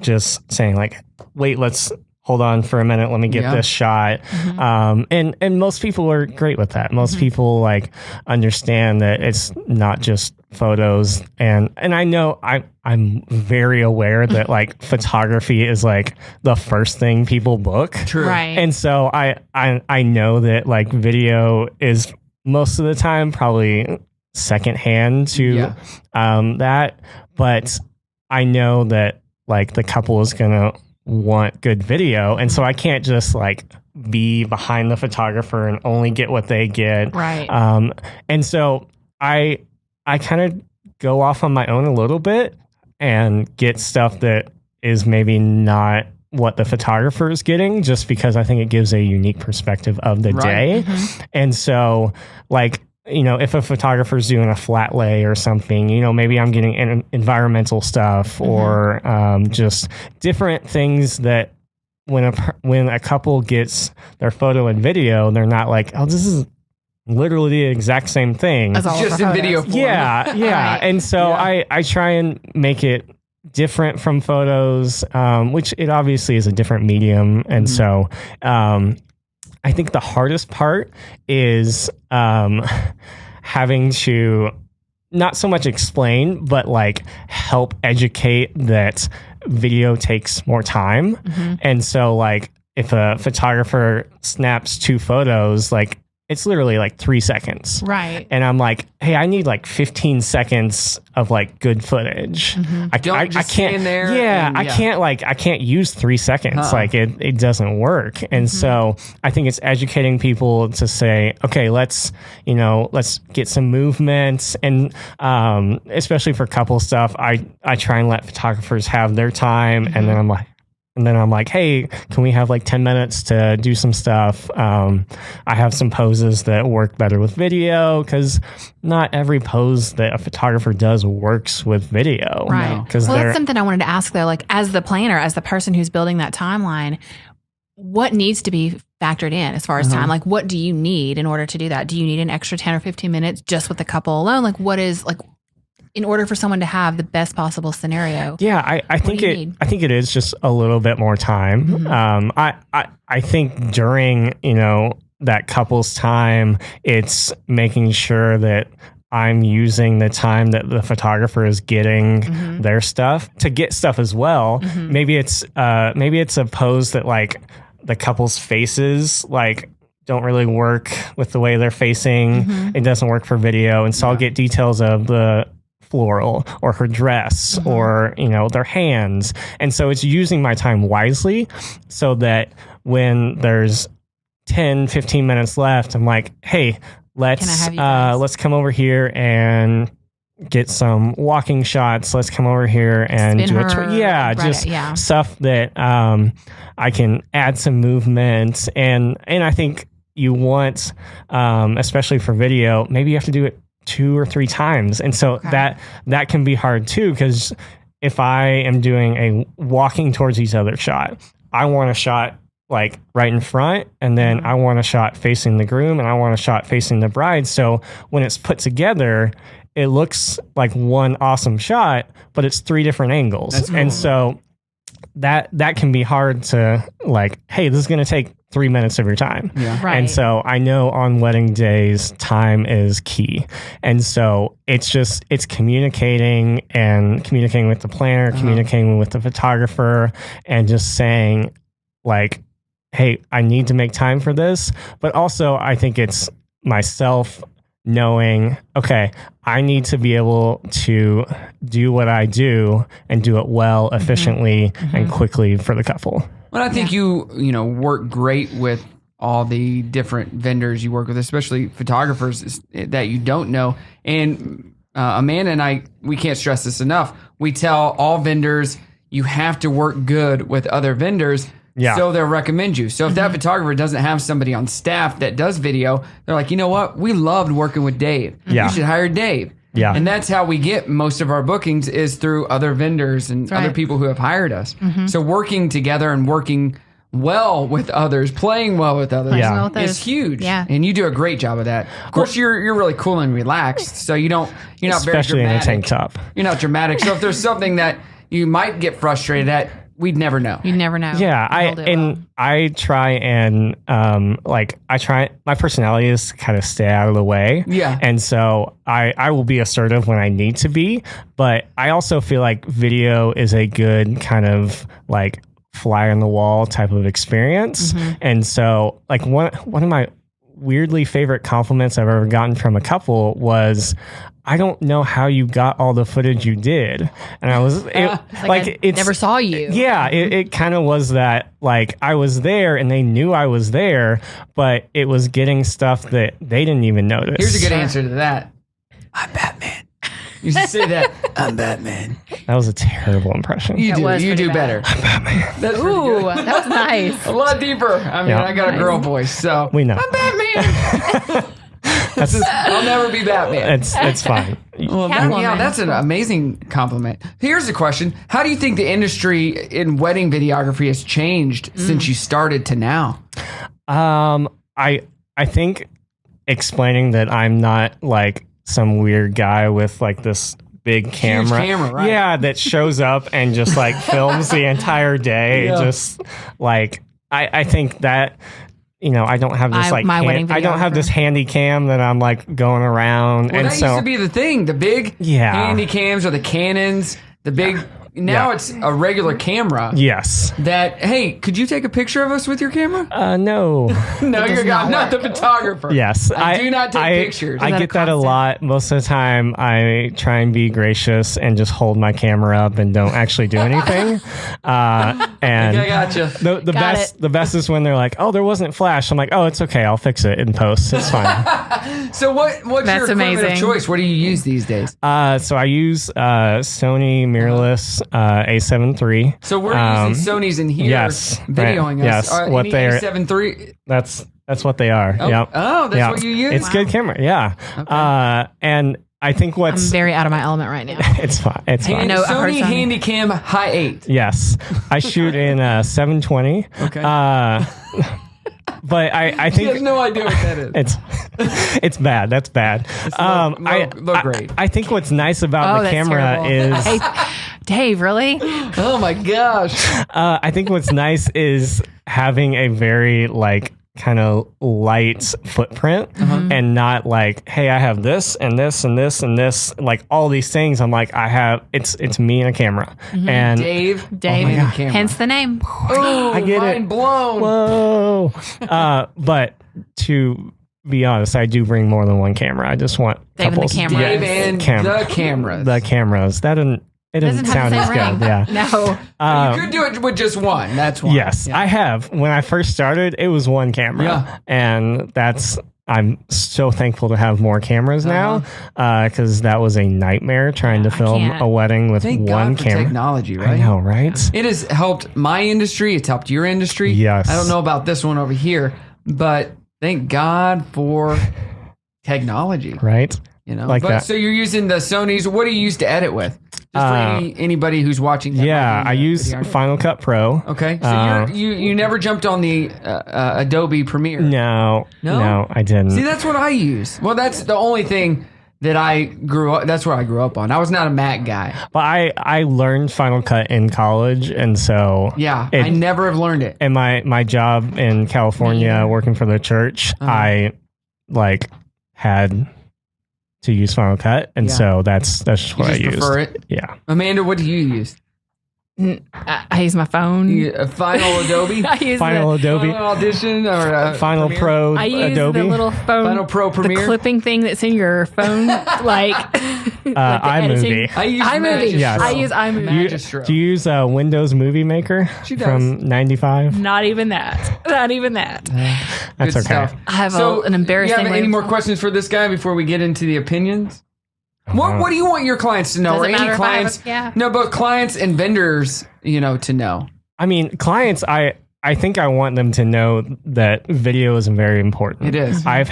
S3: just saying like, wait, let's hold on for a minute. Let me get this shot. And most people are great with that. Most people like understand that it's not just photos. And I know I'm very aware that like photography is like the first thing people book.
S1: True.
S2: Right.
S3: And so I know that like video is most of the time probably secondhand to that. But I know that like the couple is going to want good video. And so I can't just like be behind the photographer and only get what they get.
S2: Right.
S3: And so I kind of go off on my own a little bit and get stuff that is maybe not what the photographer is getting, just because I think it gives a unique perspective of the day. And so like, if a photographer's doing a flat lay or something, maybe I'm getting environmental stuff or just different things that when a couple gets their photo and video, they're not like, oh, this is literally the exact same thing.
S1: Just in video form.
S3: Yeah. Right. And so I try and make it different from photos, which it obviously is a different medium. And so I think the hardest part is having to not so much explain, but like help educate that video takes more time. And so like if a photographer snaps 2 photos, like it's literally like 3 seconds.
S2: Right.
S3: And I'm like, hey, I need like 15 seconds of like good footage. I can't
S1: stand there.
S3: I can't use 3 seconds. Like it doesn't work. And so I think it's educating people to say, okay, let's get some movement. And especially for couple stuff, I try and let photographers have their time. And then I'm like, hey, can we have like 10 minutes to do some stuff? I have some poses that work better with video, because not every pose that a photographer does works with video.
S2: Right.
S3: Because
S2: that's something I wanted to ask though, like as the planner, as the person who's building that timeline, what needs to be factored in as far as time? Like what do you need in order to do that? Do you need an extra 10 or 15 minutes just with the couple alone? Like what is like, in order for someone to have the best possible scenario?
S3: Yeah, I think it is just a little bit more time. I think during, that couple's time, it's making sure that I'm using the time that the photographer is getting their stuff to get stuff as well. Maybe it's a pose that like the couple's faces like don't really work with the way they're facing. It doesn't work for video. And so I'll get details of the floral or her dress or, their hands. And so it's using my time wisely so that when there's 10, 15 minutes left, I'm like, hey, let's come over here and get some walking shots. Let's come over here and do it. Stuff that I can add some movement. And I think you want, especially for video, maybe you have to do it 2 or 3 times. And so that can be hard too, because if I am doing a walking towards each other shot, I want a shot like right in front, and then I want a shot facing the groom, and I want a shot facing the bride. So when it's put together, it looks like one awesome shot, but it's 3 different angles. That's cool. And so that can be hard to like, hey, this is going to take 3 minutes of your time.
S2: Yeah. Right.
S3: And so I know on wedding days, time is key. And so it's communicating with the planner, communicating with the photographer, and just saying like, hey, I need to make time for this. But also I think it's myself knowing, okay, I need to be able to do what I do and do it well, efficiently, and quickly for the couple.
S1: Well, I think you work great with all the different vendors you work with, especially photographers that you don't know. And Amanda and I, we can't stress this enough. We tell all vendors you have to work good with other vendors. Yeah. So they'll recommend you. So if that photographer doesn't have somebody on staff that does video, they're like, you know what? We loved working with Dave. Yeah. You should hire Dave. Yeah. And that's how we get most of our bookings is through other vendors and other people who have hired us. So working together and working well with others, playing well with others is huge. Yeah. And you do a great job of that. Of course, you're really cool and relaxed. So you're not very dramatic.
S3: Especially in a tank top.
S1: You're not dramatic. So if there's something that you might get frustrated at, we'd never know.
S2: You'd never know.
S3: Yeah, I try and my personality is kind of stay out of the way. Yeah, and so I will be assertive when I need to be, but I also feel like video is a good kind of like fly on the wall type of experience, and so like one of my weirdly favorite compliments I've ever gotten from a couple was, I don't know how you got all the footage you did. And I was
S2: I never saw you.
S3: Yeah, it kind of was that like I was there and they knew I was there, but it was getting stuff that they didn't even notice.
S1: Here's a good answer to that. I'm Batman. You should say that. I'm Batman.
S3: That was a terrible impression.
S1: You do better. I'm Batman.
S2: That was nice.
S1: A lot deeper. I mean, I got a girl voice, so
S3: we know.
S1: I'm Batman. I'll never be Batman.
S3: It's fine.
S1: Well, that's an amazing compliment. Here's a question: how do you think the industry in wedding videography has changed since you started to now?
S3: I think explaining that I'm not like some weird guy with like this big camera.
S1: Huge camera, right?
S3: Yeah, that shows up and just like films the entire day. Yeah. Just like I think that. I don't have this I don't have this handy cam that I'm like going around.
S1: Well, that used to be the thing. The big handy cams or the Canons, the big. Now it's a regular camera.
S3: Yes.
S1: That, hey, could you take a picture of us with your camera?
S3: No.
S1: No, you're not the photographer.
S3: Yes.
S1: I do not take pictures.
S3: I get that a lot. Most of the time, I try and be gracious and just hold my camera up and don't actually do anything. And
S1: I gotcha.
S3: The best is when they're like, oh, there wasn't flash. I'm like, oh, it's okay. I'll fix it in post. It's fine.
S1: So what's your equipment of choice? What do you use these days?
S3: So I use Sony mirrorless A7 III.
S1: So we're using Sony's in here, videoing us.
S3: Yes, what they are.
S1: A7 III.
S3: That's what they are.
S1: Oh,
S3: yep.
S1: That's what you use.
S3: It's good camera. Yeah. Okay. And I think I'm
S2: very out of my element right now.
S3: It's fine. It's fine.
S1: No, Sony Handycam High 8.
S3: Yes, I shoot in 720.
S1: Okay.
S3: But I think
S1: he has no idea what that is.
S3: It's bad. That's bad.
S1: Low grade.
S3: I think what's nice about the camera is.
S2: Hey, Dave, really?
S1: Oh my gosh.
S3: I think what's nice is having a very like kind of light footprint and not like, hey, I have this and this and this and this, like all these things. I'm like, it's me and a camera. And
S1: Dave,
S2: hence the name.
S1: Oh,
S3: I get
S1: mind blown.
S3: Whoa. But to be honest, I do bring more than one camera. I just want
S2: Dave and the
S3: couples.
S2: cameras.
S1: Dave and the cameras.
S3: The cameras. That didn't. It didn't sound as good. Yeah.
S2: No.
S1: You could do it with just one. That's one.
S3: Yes,
S1: Yeah.
S3: I have. When I first started, it was one camera.
S1: Yeah.
S3: And I'm so thankful to have more cameras now because that was a nightmare trying to film a wedding with
S1: Thank
S3: one
S1: God for
S3: camera.
S1: technology, right?
S3: I know, right?
S1: It has helped my industry. It's helped your industry.
S3: Yes.
S1: I don't know about this one over here, but thank God for technology.
S3: Right?
S1: You know,
S3: Like that.
S1: So you're using the Sony's. What do you use to edit with? Just for anybody who's watching. That
S3: Yeah,
S1: might
S3: I
S1: be,
S3: use
S1: video.
S3: Final Cut Pro.
S1: Okay, so you never jumped on the Adobe Premiere.
S3: No, I didn't.
S1: See, that's what I use. Well, that's the only thing that I grew up. That's what I grew up on. I was not a Mac guy.
S3: But I learned Final Cut in college, and so
S1: Yeah, I never have learned it.
S3: And my job in California, working for the church, I had to use Final Cut, and so that's just what I
S1: just
S3: use.
S1: prefer it.
S3: Yeah.
S1: Amanda, what do you use?
S2: I use my phone.
S1: Final Adobe,
S2: I use
S3: Final Adobe,
S1: Final Audition, or
S3: Final
S1: Premiere?
S3: Pro,
S2: I use
S3: Adobe,
S2: the little phone,
S1: Final Pro Premiere?
S2: the clipping thing that's in your phone, like
S3: iMovie.
S1: I use
S2: iMovie.
S1: Magistro.
S3: Yes.
S2: I use iMovie.
S1: Magistro.
S3: Do you use Windows Movie Maker
S1: She does.
S3: from '95?
S2: Not even that. Not even that.
S3: That's
S1: Good
S3: okay.
S1: stuff.
S2: I have
S1: So,
S2: an embarrassing.
S1: You have any
S2: way-
S1: more questions for this guy before we get into the opinions? What do you want your clients to know?
S2: Does
S1: Or
S2: it
S1: any
S2: matter if I have
S1: clients?
S2: a- yeah.
S1: No, but clients and vendors, to know.
S3: I mean, clients, I think I want them to know that video is very important.
S1: It is.
S3: I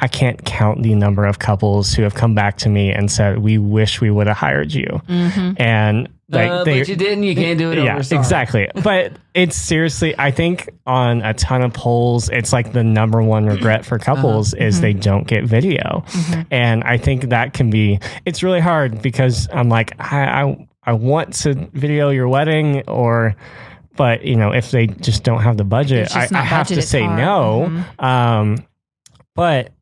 S3: can't count the number of couples who have come back to me and said, "We wish we would have hired you." And
S1: but you didn't. You can't do it.
S3: Yeah,
S1: over. Sorry.
S3: exactly. But it's seriously, I think on a ton of polls, it's like the number one regret for couples is they don't get video. And I think that can be, it's really hard because I'm like, I want to video your wedding but if they just don't have the budget,
S2: It's just
S3: I
S2: not
S3: have
S2: budget,
S3: to
S2: it's
S3: say
S2: hard.
S3: no. But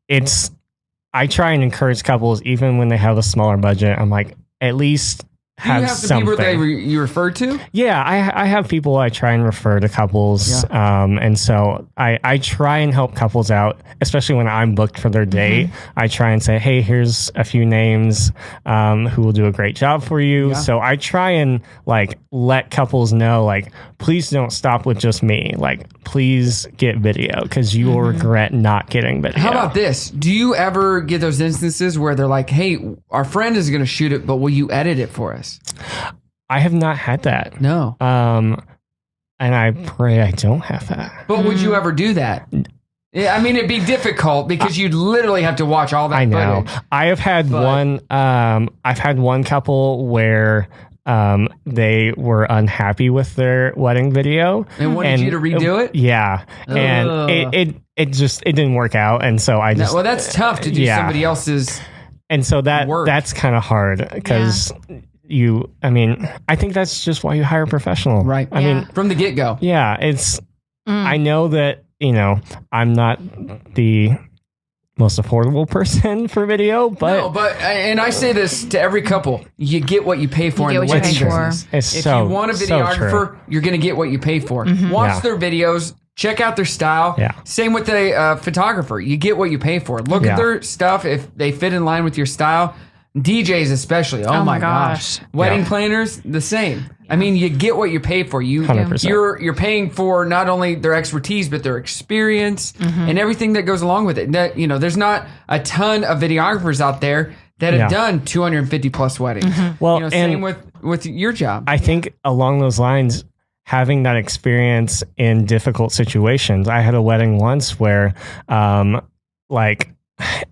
S3: I try and encourage couples, even when they have a smaller budget, I'm like, at least
S1: Do you have some
S3: something.
S1: people that you refer to?
S3: Yeah, I have people I try and refer to couples. And so I try and help couples out, especially when I'm booked for their date. I try and say, hey, here's a few names who will do a great job for you.
S1: Yeah.
S3: So I try and let couples know, please don't stop with just me. Please get video because you will regret not getting video.
S1: How about this? Do you ever get those instances where they're like, hey, our friend is going to shoot it, but will you edit it for us?
S3: I have not had that.
S1: No.
S3: And I pray I don't have that.
S1: But would you ever do that? Yeah, I mean, it'd be difficult because you'd literally have to watch all that
S3: I know.
S1: footage.
S3: I have had one. I've had one couple where they were unhappy with their wedding video
S1: And wanted you to redo it?
S3: Yeah, and
S1: Ugh.
S3: it just didn't work out, and so I just
S1: Well, that's tough to do somebody else's.
S3: and so
S1: work.
S3: that's kind of hard because I think that's just why you hire a professional,
S1: Right.
S3: I mean,
S1: From the get-go.
S3: yeah, it's. I know that I'm not the most affordable person for video, but
S1: and I say this to every couple: you get what you pay for
S2: You
S1: in
S2: get
S1: the
S2: what you
S1: wedding
S2: pay for.
S1: business.
S3: It's
S1: If
S3: so-
S1: you want a
S3: so
S1: videographer,
S3: true.
S1: you're going to get what you pay for. Watch
S3: Yeah.
S1: their videos, check out their style.
S3: Yeah.
S1: Same with the photographer; you get what you pay for. Look
S3: Yeah.
S1: at their stuff if they fit in line with your style. DJs especially. Oh, my gosh. Wedding planners, the same. I mean, you get what you pay for.
S3: 100%.
S1: You're paying for not only their expertise but their experience and everything that goes along with it. That, there's not a ton of videographers out there that have done 250 plus weddings.
S3: Well,
S1: same
S3: and
S1: with your job.
S3: I think along those lines, having that experience in difficult situations. I had a wedding once where,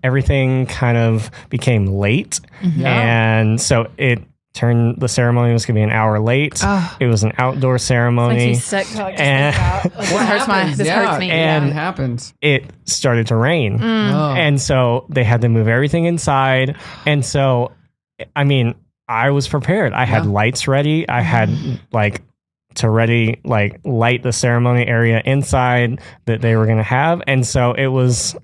S3: everything kind of became late, and so the ceremony was going to be an hour late. It was an outdoor ceremony.
S2: Makes me sick to
S3: And-
S2: this hurts me.
S3: And-
S1: it happens.
S3: It started to rain,
S1: Oh.
S3: and so they had to move everything inside. And so, I was prepared. I had lights ready. I had to ready light the ceremony area inside that they were going to have, and so it was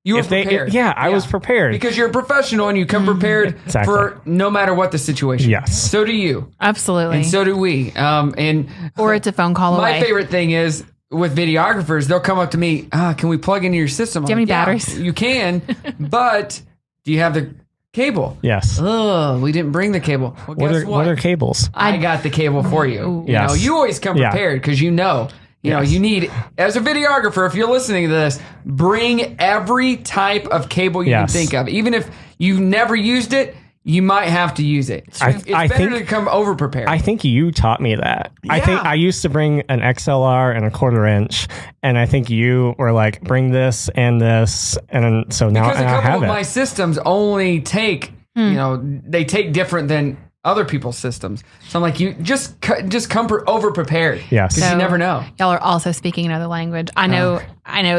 S1: You were prepared.
S3: I was prepared.
S1: Because you're a professional and you come prepared
S3: Exactly.
S1: for no matter what the situation.
S3: Yes.
S1: So do you.
S2: Absolutely.
S1: And so do we.
S2: Or it's a phone call
S1: my
S2: away.
S1: favorite thing is with videographers, they'll come up to me, can we plug into your system?
S2: Do you have any batteries?
S1: You can, but do you have the cable?
S3: Yes.
S1: Oh, we didn't bring the cable. Well, guess
S3: What are cables?
S1: I got the cable for you.
S3: Yes.
S1: You know, you always come prepared because you know, you need, as a videographer, if you're listening to this, bring every type of cable you can think of. Even if you've never used it, you might have to use it. It's better to come over prepared.
S3: I think you taught me that.
S1: Yeah.
S3: I think I used to bring an XLR and a 1/4 inch, and I think you were like, bring this, and so now
S1: because a
S3: I
S1: couple
S3: have
S1: of
S3: it.
S1: my systems only take, they take different than other people's systems. So I'm like, you just come over prepared.
S3: Yes.
S1: Because you never know.
S2: Y'all are also speaking another language. I know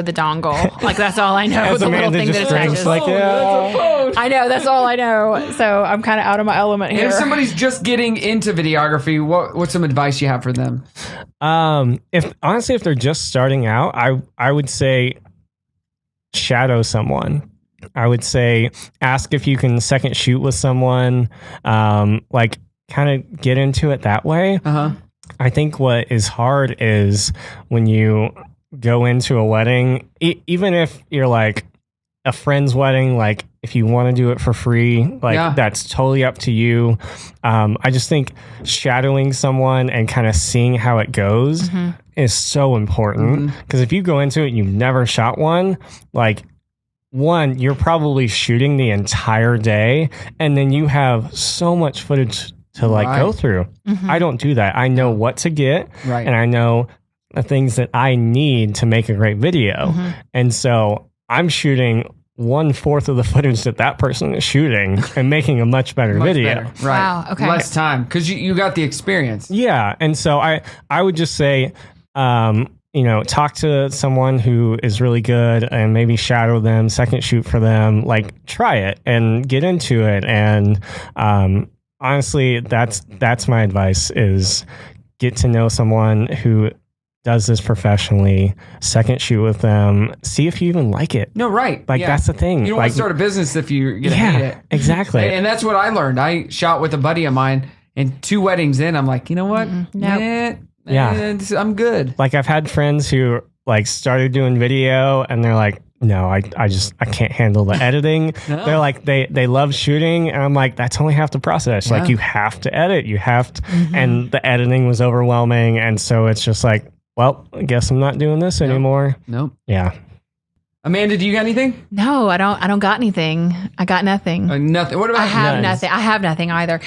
S2: the dongle. Like, that's all I know.
S3: As
S2: the little
S3: Amanda
S2: thing that
S3: just drinks,
S2: attaches.
S3: like,
S2: I know, that's all I know. So I'm kind of out of my element
S1: And
S2: here.
S1: if somebody's just getting into videography, what's some advice you have for them?
S3: If they're just starting out, I would say shadow someone. I would say ask if you can second shoot with someone, like kind of get into it that way. I think what is hard is when you go into a wedding, even if you're like a friend's wedding, like if you want to do it for free, like that's totally up to you. I just think shadowing someone and kind of seeing how it goes is so important, because if you go into it and you've never shot one, like, one, you're probably shooting the entire day, and then you have so much footage to go through. I don't do that. I know what to get, and I know the things that I need to make a great video. And so I'm shooting 1/4 of the footage that person is shooting and making a much better video.
S1: Better. Right.
S2: Wow, okay.
S1: Less time because you got the experience.
S3: Yeah. And so I would just say, talk to someone who is really good and maybe shadow them, second shoot for them, like try it and get into it. And honestly, that's my advice, is get to know someone who does this professionally, second shoot with them, see if you even like it.
S1: No, right.
S3: Like, that's the thing.
S1: You don't want to start a business if you're going to hate it.
S3: Exactly.
S1: And that's what I learned. I shot with a buddy of mine, and 2 weddings in, I'm like, you know what? I'm good.
S3: Like, I've had friends who like started doing video and they're like, no, I can't handle the editing.
S1: No.
S3: They're like, they love shooting. And I'm like, that's only half the process. Like, you have to edit, and the editing was overwhelming. And so it's just like, well, I guess I'm not doing this anymore.
S1: Nope.
S3: Yeah.
S1: Amanda, do you got anything?
S2: No, I don't got anything. I got nothing.
S1: Nothing. What about
S2: I have nothing. I have nothing either.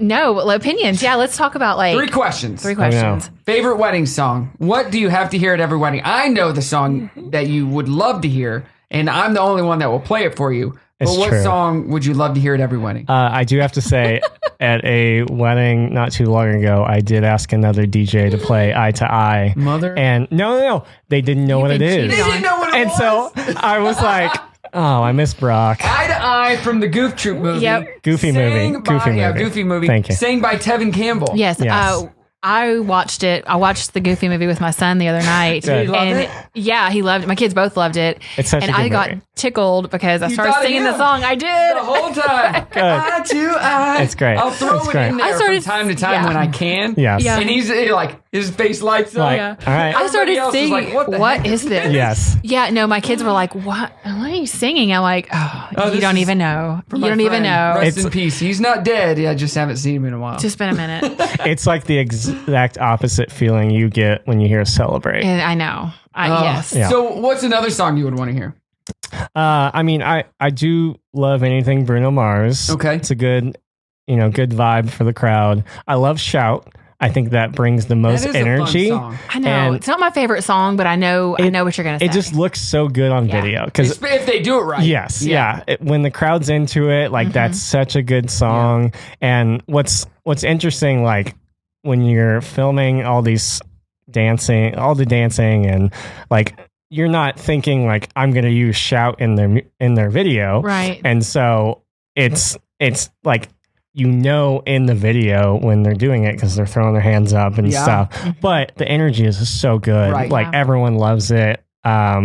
S2: No, opinions. Yeah, let's talk about
S1: 3 questions.
S2: 3 questions.
S1: Favorite wedding song. What do you have to hear at every wedding? I know the song that you would love to hear, and I'm the only one that will play it for you. But what song would you love to hear at every wedding?
S3: I do have to say, at a wedding not too long ago, I did ask another DJ to play Eye to Eye.
S1: Mother?
S3: And no. They didn't know what it is.
S1: They didn't know what it was.
S3: And so I was like, oh, I miss Brock.
S1: Eye to Eye from the Goof Troop movie.
S2: Yep.
S3: Goofy movie.
S1: Goofy movie.
S3: Thank you.
S1: Sang by Tevin Campbell.
S2: Yes.
S3: Yes.
S2: I watched it. I watched the Goofy movie with my son the other night.
S3: Did he
S1: love
S2: and
S1: it?
S2: Yeah, he loved it. My kids both loved it.
S3: It's such a
S2: and
S3: good
S2: I got
S3: movie.
S2: tickled because I started
S1: thought of
S2: singing the
S1: him.
S2: song. I did.
S1: The whole time.
S3: Good.
S1: Eye to eye.
S3: It's great.
S1: I'll throw
S3: It's
S1: it
S3: great.
S1: in there
S2: I started-
S1: from time to time when I can.
S3: Yes.
S2: Yeah.
S1: And he's like, his face lights up.
S3: Like,
S2: Yeah.
S3: all right.
S2: I started
S1: Everybody else is
S2: singing.
S1: like, what the heck
S2: is this?
S3: Yes.
S2: Yeah, no, my kids were like, "What are you singing?" I'm like, "Oh, you
S1: this
S2: don't
S1: is
S2: even know. You
S1: My
S2: don't even
S1: friend,
S2: know.
S1: Rest
S3: It's-
S1: in peace. He's not dead. I just haven't seen him in a while.
S2: It's just been a minute."
S3: It's like the exact opposite feeling you get when you hear Celebrate.
S2: And I know. Yes.
S3: Yeah.
S1: So what's another song you would want to hear?
S3: I mean, I do love anything Bruno Mars.
S1: Okay.
S3: It's a good vibe for the crowd. I love Shout. I think that brings the most
S1: That is
S3: energy.
S1: a fun song.
S2: I know.
S3: And
S2: It's not my favorite song, but I know what you're going to say.
S3: It just looks so good on
S2: Yeah.
S3: video. Because
S1: If they do it right.
S3: yes, yeah. When the crowd's into it, like that's such a good song. And what's interesting, like when you're filming all the dancing and like you're not thinking like I'm going to use Shout in their video,
S2: Right.
S3: And so it's like in the video when they're doing it because they're throwing their hands up and
S1: Yeah.
S3: stuff. But the energy is so good.
S1: Right.
S3: Like
S2: Yeah.
S3: everyone loves it.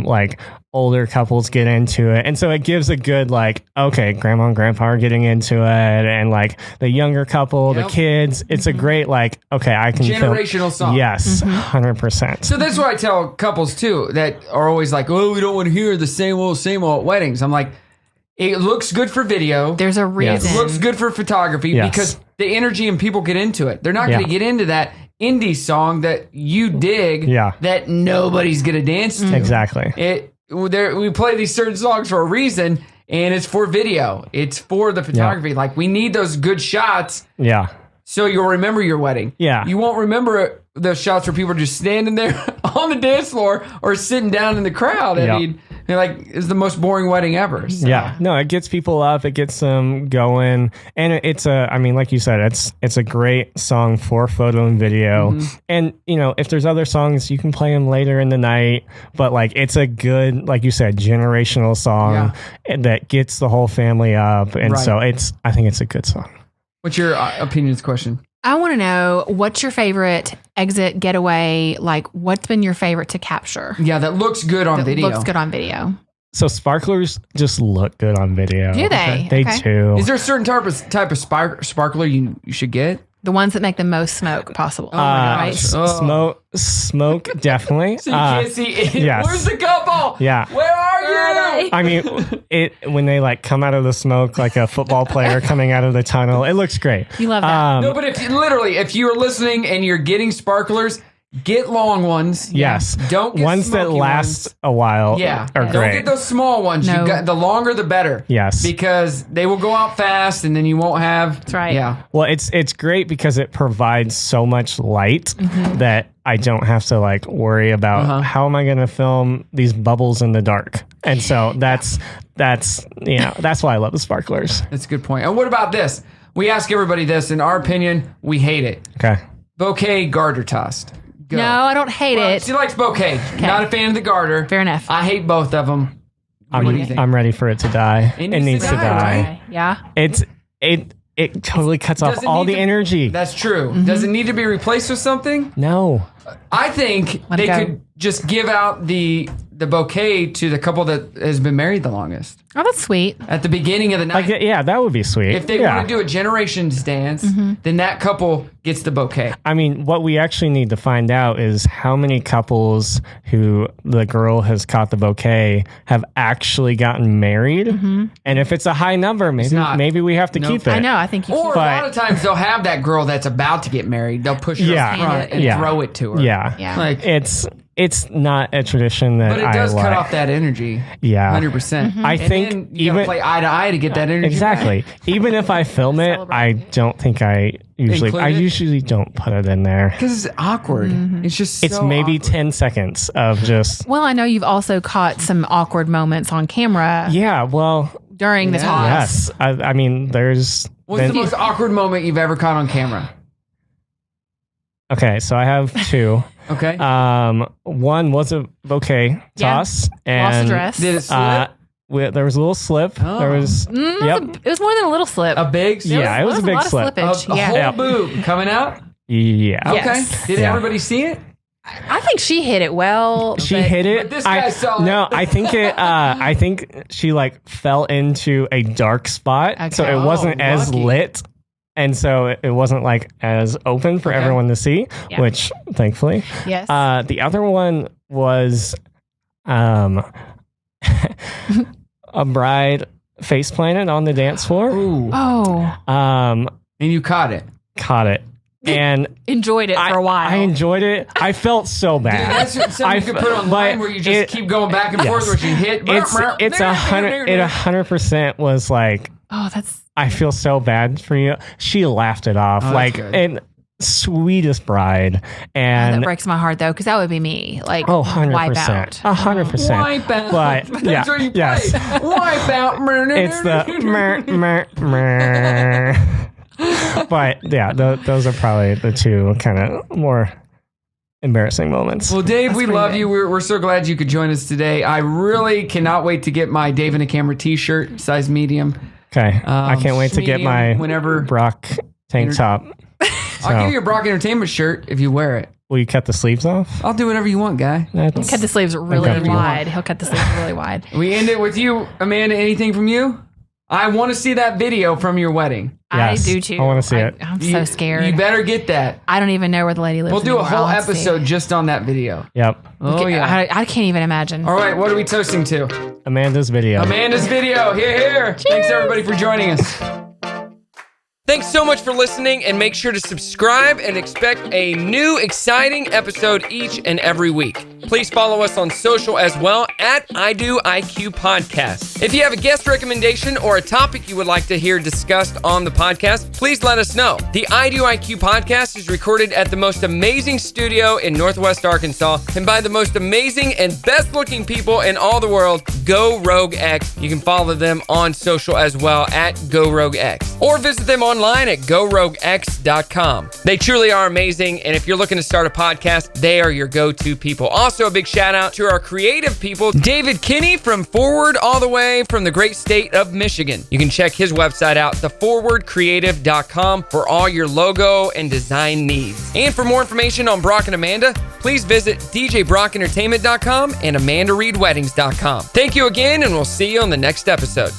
S3: like older couples get into it. And so it gives a good, like, okay, grandma and grandpa are getting into it, and like the younger couple, the kids. It's a great, like, okay, I can
S1: generational song.
S3: Yes, 100%.
S1: So that's what I tell couples too that are always like, oh, we don't want to hear the same old at weddings. I'm like, it looks good for video.
S2: There's a reason.
S1: It looks good for photography because the energy and people get into it. They're not going to get into that indie song that you dig that nobody's going to dance to.
S3: Exactly.
S1: We play these certain songs for a reason, and it's for video. It's for the photography.
S3: Yeah.
S1: Like, we need those good shots.
S3: Yeah.
S1: So you'll remember your wedding.
S3: Yeah.
S1: You won't remember the shots where people are just standing there on the dance floor or sitting down in the crowd. I mean, it's the most boring wedding ever. So.
S3: Yeah. No, it gets people up. It gets them going. And it's like you said, it's a great song for photo and video. Mm-hmm. And, if there's other songs, you can play them later in the night. But, like, it's a good, like you said, generational song that gets the whole family up. And so I think it's a good song.
S1: What's your opinions question?
S2: I want to know, what's your favorite exit getaway? Like, what's been your favorite to capture?
S1: Yeah, that looks good on video.
S2: Looks good on video.
S3: So sparklers just look good on video.
S2: Do they?
S3: They do.
S1: Is there a certain type of sparkler you should get?
S2: The ones that make the most smoke possible.
S1: Right?
S3: Smoke, definitely.
S1: So you can't see it.
S3: Yes.
S1: Where's the couple?
S3: Yeah.
S1: Where are you?
S3: I mean, when they like come out of the smoke like a football player coming out of the tunnel, it looks great.
S2: You love that.
S1: No, but if you're listening and you're getting sparklers, get long ones.
S3: Yes.
S1: Don't get
S3: ones that last a while.
S1: Yeah.
S3: Are
S1: Don't
S3: great.
S1: get those small ones.
S2: No.
S1: The longer the better.
S3: Yes.
S1: Because they will go out fast and then you won't have.
S2: That's right.
S1: Yeah.
S3: Well, it's great because it provides so much light that I don't have to like worry about how am I going to film these bubbles in the dark. And so that's why I love the sparklers.
S1: That's a good point. And what about this? We ask everybody this. In our opinion, we hate it.
S3: Okay.
S1: Bouquet garter tossed. Go.
S2: No, I don't hate it.
S1: She likes bouquet.
S2: Okay.
S1: Not a fan of the garter.
S2: Fair enough.
S1: I hate both of them. What do you think?
S3: I'm ready for it to die.
S1: It
S3: It needs to die.
S1: right?
S2: Yeah.
S3: It totally cuts off
S1: Doesn't
S3: all
S1: need
S3: the
S1: to-
S3: energy.
S1: That's true. Does it need to be replaced with something?
S3: No.
S1: I think
S2: Let it
S1: they
S2: go.
S1: could just give out the bouquet to the couple that has been married the longest
S2: Oh, that's sweet.
S1: at the beginning of the night.
S3: Yeah, that would be sweet.
S1: If they want to do a generations dance, then that couple gets the bouquet.
S3: I mean, what we actually need to find out is how many couples who the girl has caught the bouquet have actually gotten married. And if it's a high number,
S1: not.
S3: maybe we have to keep it.
S2: I know. I think you
S1: Or
S2: should.
S1: a lot of times they'll have that girl that's about to get married. They'll push her up front and throw it to her.
S3: Yeah.
S2: Yeah.
S1: Like,
S3: It's not a tradition that
S1: but it does
S3: I
S1: cut
S3: like.
S1: off that energy.
S3: Yeah.
S1: 100%.
S3: I
S1: And
S3: think
S1: then you gotta
S3: even
S1: play eye to eye to get that energy.
S3: exactly. Even if I film it, I don't think I
S1: Include it?
S3: usually don't put it in there.
S1: Because it's awkward. It's just
S3: It's
S1: so
S3: maybe
S1: awkward.
S3: 10 seconds of just
S2: Well, I know you've also caught some awkward moments on camera during the toss.
S3: yes. I mean, there's
S1: What's the most awkward moment you've ever caught on camera?
S3: okay. So I have two.
S1: Okay.
S3: One was a bouquet toss,
S2: Lost
S3: and
S2: a dress.
S1: Did it slip?
S3: there was a little slip.
S1: Oh.
S3: There was
S2: It was more than a little slip.
S1: A big slip?
S3: yeah, it was a big
S2: lot
S3: slip.
S2: of slippage.
S1: A
S2: yeah.
S1: whole boob coming out?
S3: Yeah.
S1: Okay.
S2: Yes.
S1: Did
S3: Yeah.
S1: everybody see it?
S2: I think she hit it well.
S3: She
S2: but-
S3: hit it.
S1: but this guy saw it.
S3: No, I think it. I think she like fell into a dark spot, so
S2: Okay.
S3: it wasn't
S1: Oh,
S3: as
S1: lucky.
S3: lit, and so it wasn't like as open for
S1: Okay.
S3: everyone to see.
S2: Yeah.
S3: Which, thankfully,
S2: Yes.
S3: the other one was, a bride face planted on the dance floor.
S1: Ooh.
S2: oh,
S1: And you caught it.
S3: Caught it, and
S2: enjoyed it for a while.
S3: I enjoyed it. I felt so
S1: Dude,
S3: bad.
S1: that's something you could put online where you just keep going back and forth where you hit.
S3: It's 100% was like,
S2: oh, that's
S3: I feel so bad for you. She laughed it off,
S1: that's
S3: like
S1: good.
S3: and sweetest bride,
S2: that
S3: and
S2: breaks my heart though, because that would be me. Like,
S3: oh,
S2: wipe
S3: 100%,
S2: out.
S3: 100%.
S1: Wipe out.
S3: But
S1: That's
S3: yeah,
S1: what you play.
S3: yes,
S1: Wipe out.
S3: it's the mer, mer, mer. But yeah, those are probably the two kind of more embarrassing moments.
S1: Well, Dave,
S2: That's
S1: we
S2: pretty
S1: love
S2: good.
S1: you. We're so glad you could join us today. I really cannot wait to get my Dave and a Camera t-shirt, size medium.
S3: Okay, I can't wait to get
S1: medium,
S3: my
S1: whenever-
S3: Brock tank top.
S1: I'll give you a Brock Entertainment shirt if you wear it.
S3: Will you cut the sleeves off?
S1: I'll do whatever you want, guy.
S3: That's-
S2: Cut the sleeves really
S3: uncomfortable.
S2: wide. He'll cut the sleeves really wide.
S1: We end it with you, Amanda. Anything from you? I want to see that video from your wedding.
S3: Yes,
S2: I do too.
S3: I wanna see it.
S2: I'm so scared.
S1: You better get that.
S2: I don't even know where the lady lives.
S1: We'll do a
S2: anymore.
S1: whole
S2: I'll have to see.
S1: episode just on that video.
S3: Yep.
S1: Oh, yeah.
S2: I can't even imagine.
S1: All right, what are we toasting to?
S3: Amanda's video.
S1: Amanda's video. Here, here. Thanks, everybody, for joining us. Thanks so much for listening, and make sure to subscribe and expect a new exciting episode each and every week. Please follow us on social as well at IDoIQ Podcast. If you have a guest recommendation or a topic you would like to hear discussed on the podcast, please let us know. The IDoIQ Podcast is recorded at the most amazing studio in Northwest Arkansas and by the most amazing and best looking people in all the world, Go Rogue X. You can follow them on social as well at Go Rogue X, or visit them online at GoRogueX.com. They truly are amazing, and if you're looking to start a podcast, they are your go-to people. Also, a big shout out to our creative people, David Kinney from Forward, all the way from the great state of Michigan. You can check his website out, theforwardcreative.com, for all your logo and design needs. And for more information on Brock and Amanda, please visit djbrockentertainment.com and amandareedweddings.com. Thank you again, and we'll see you on the next episode.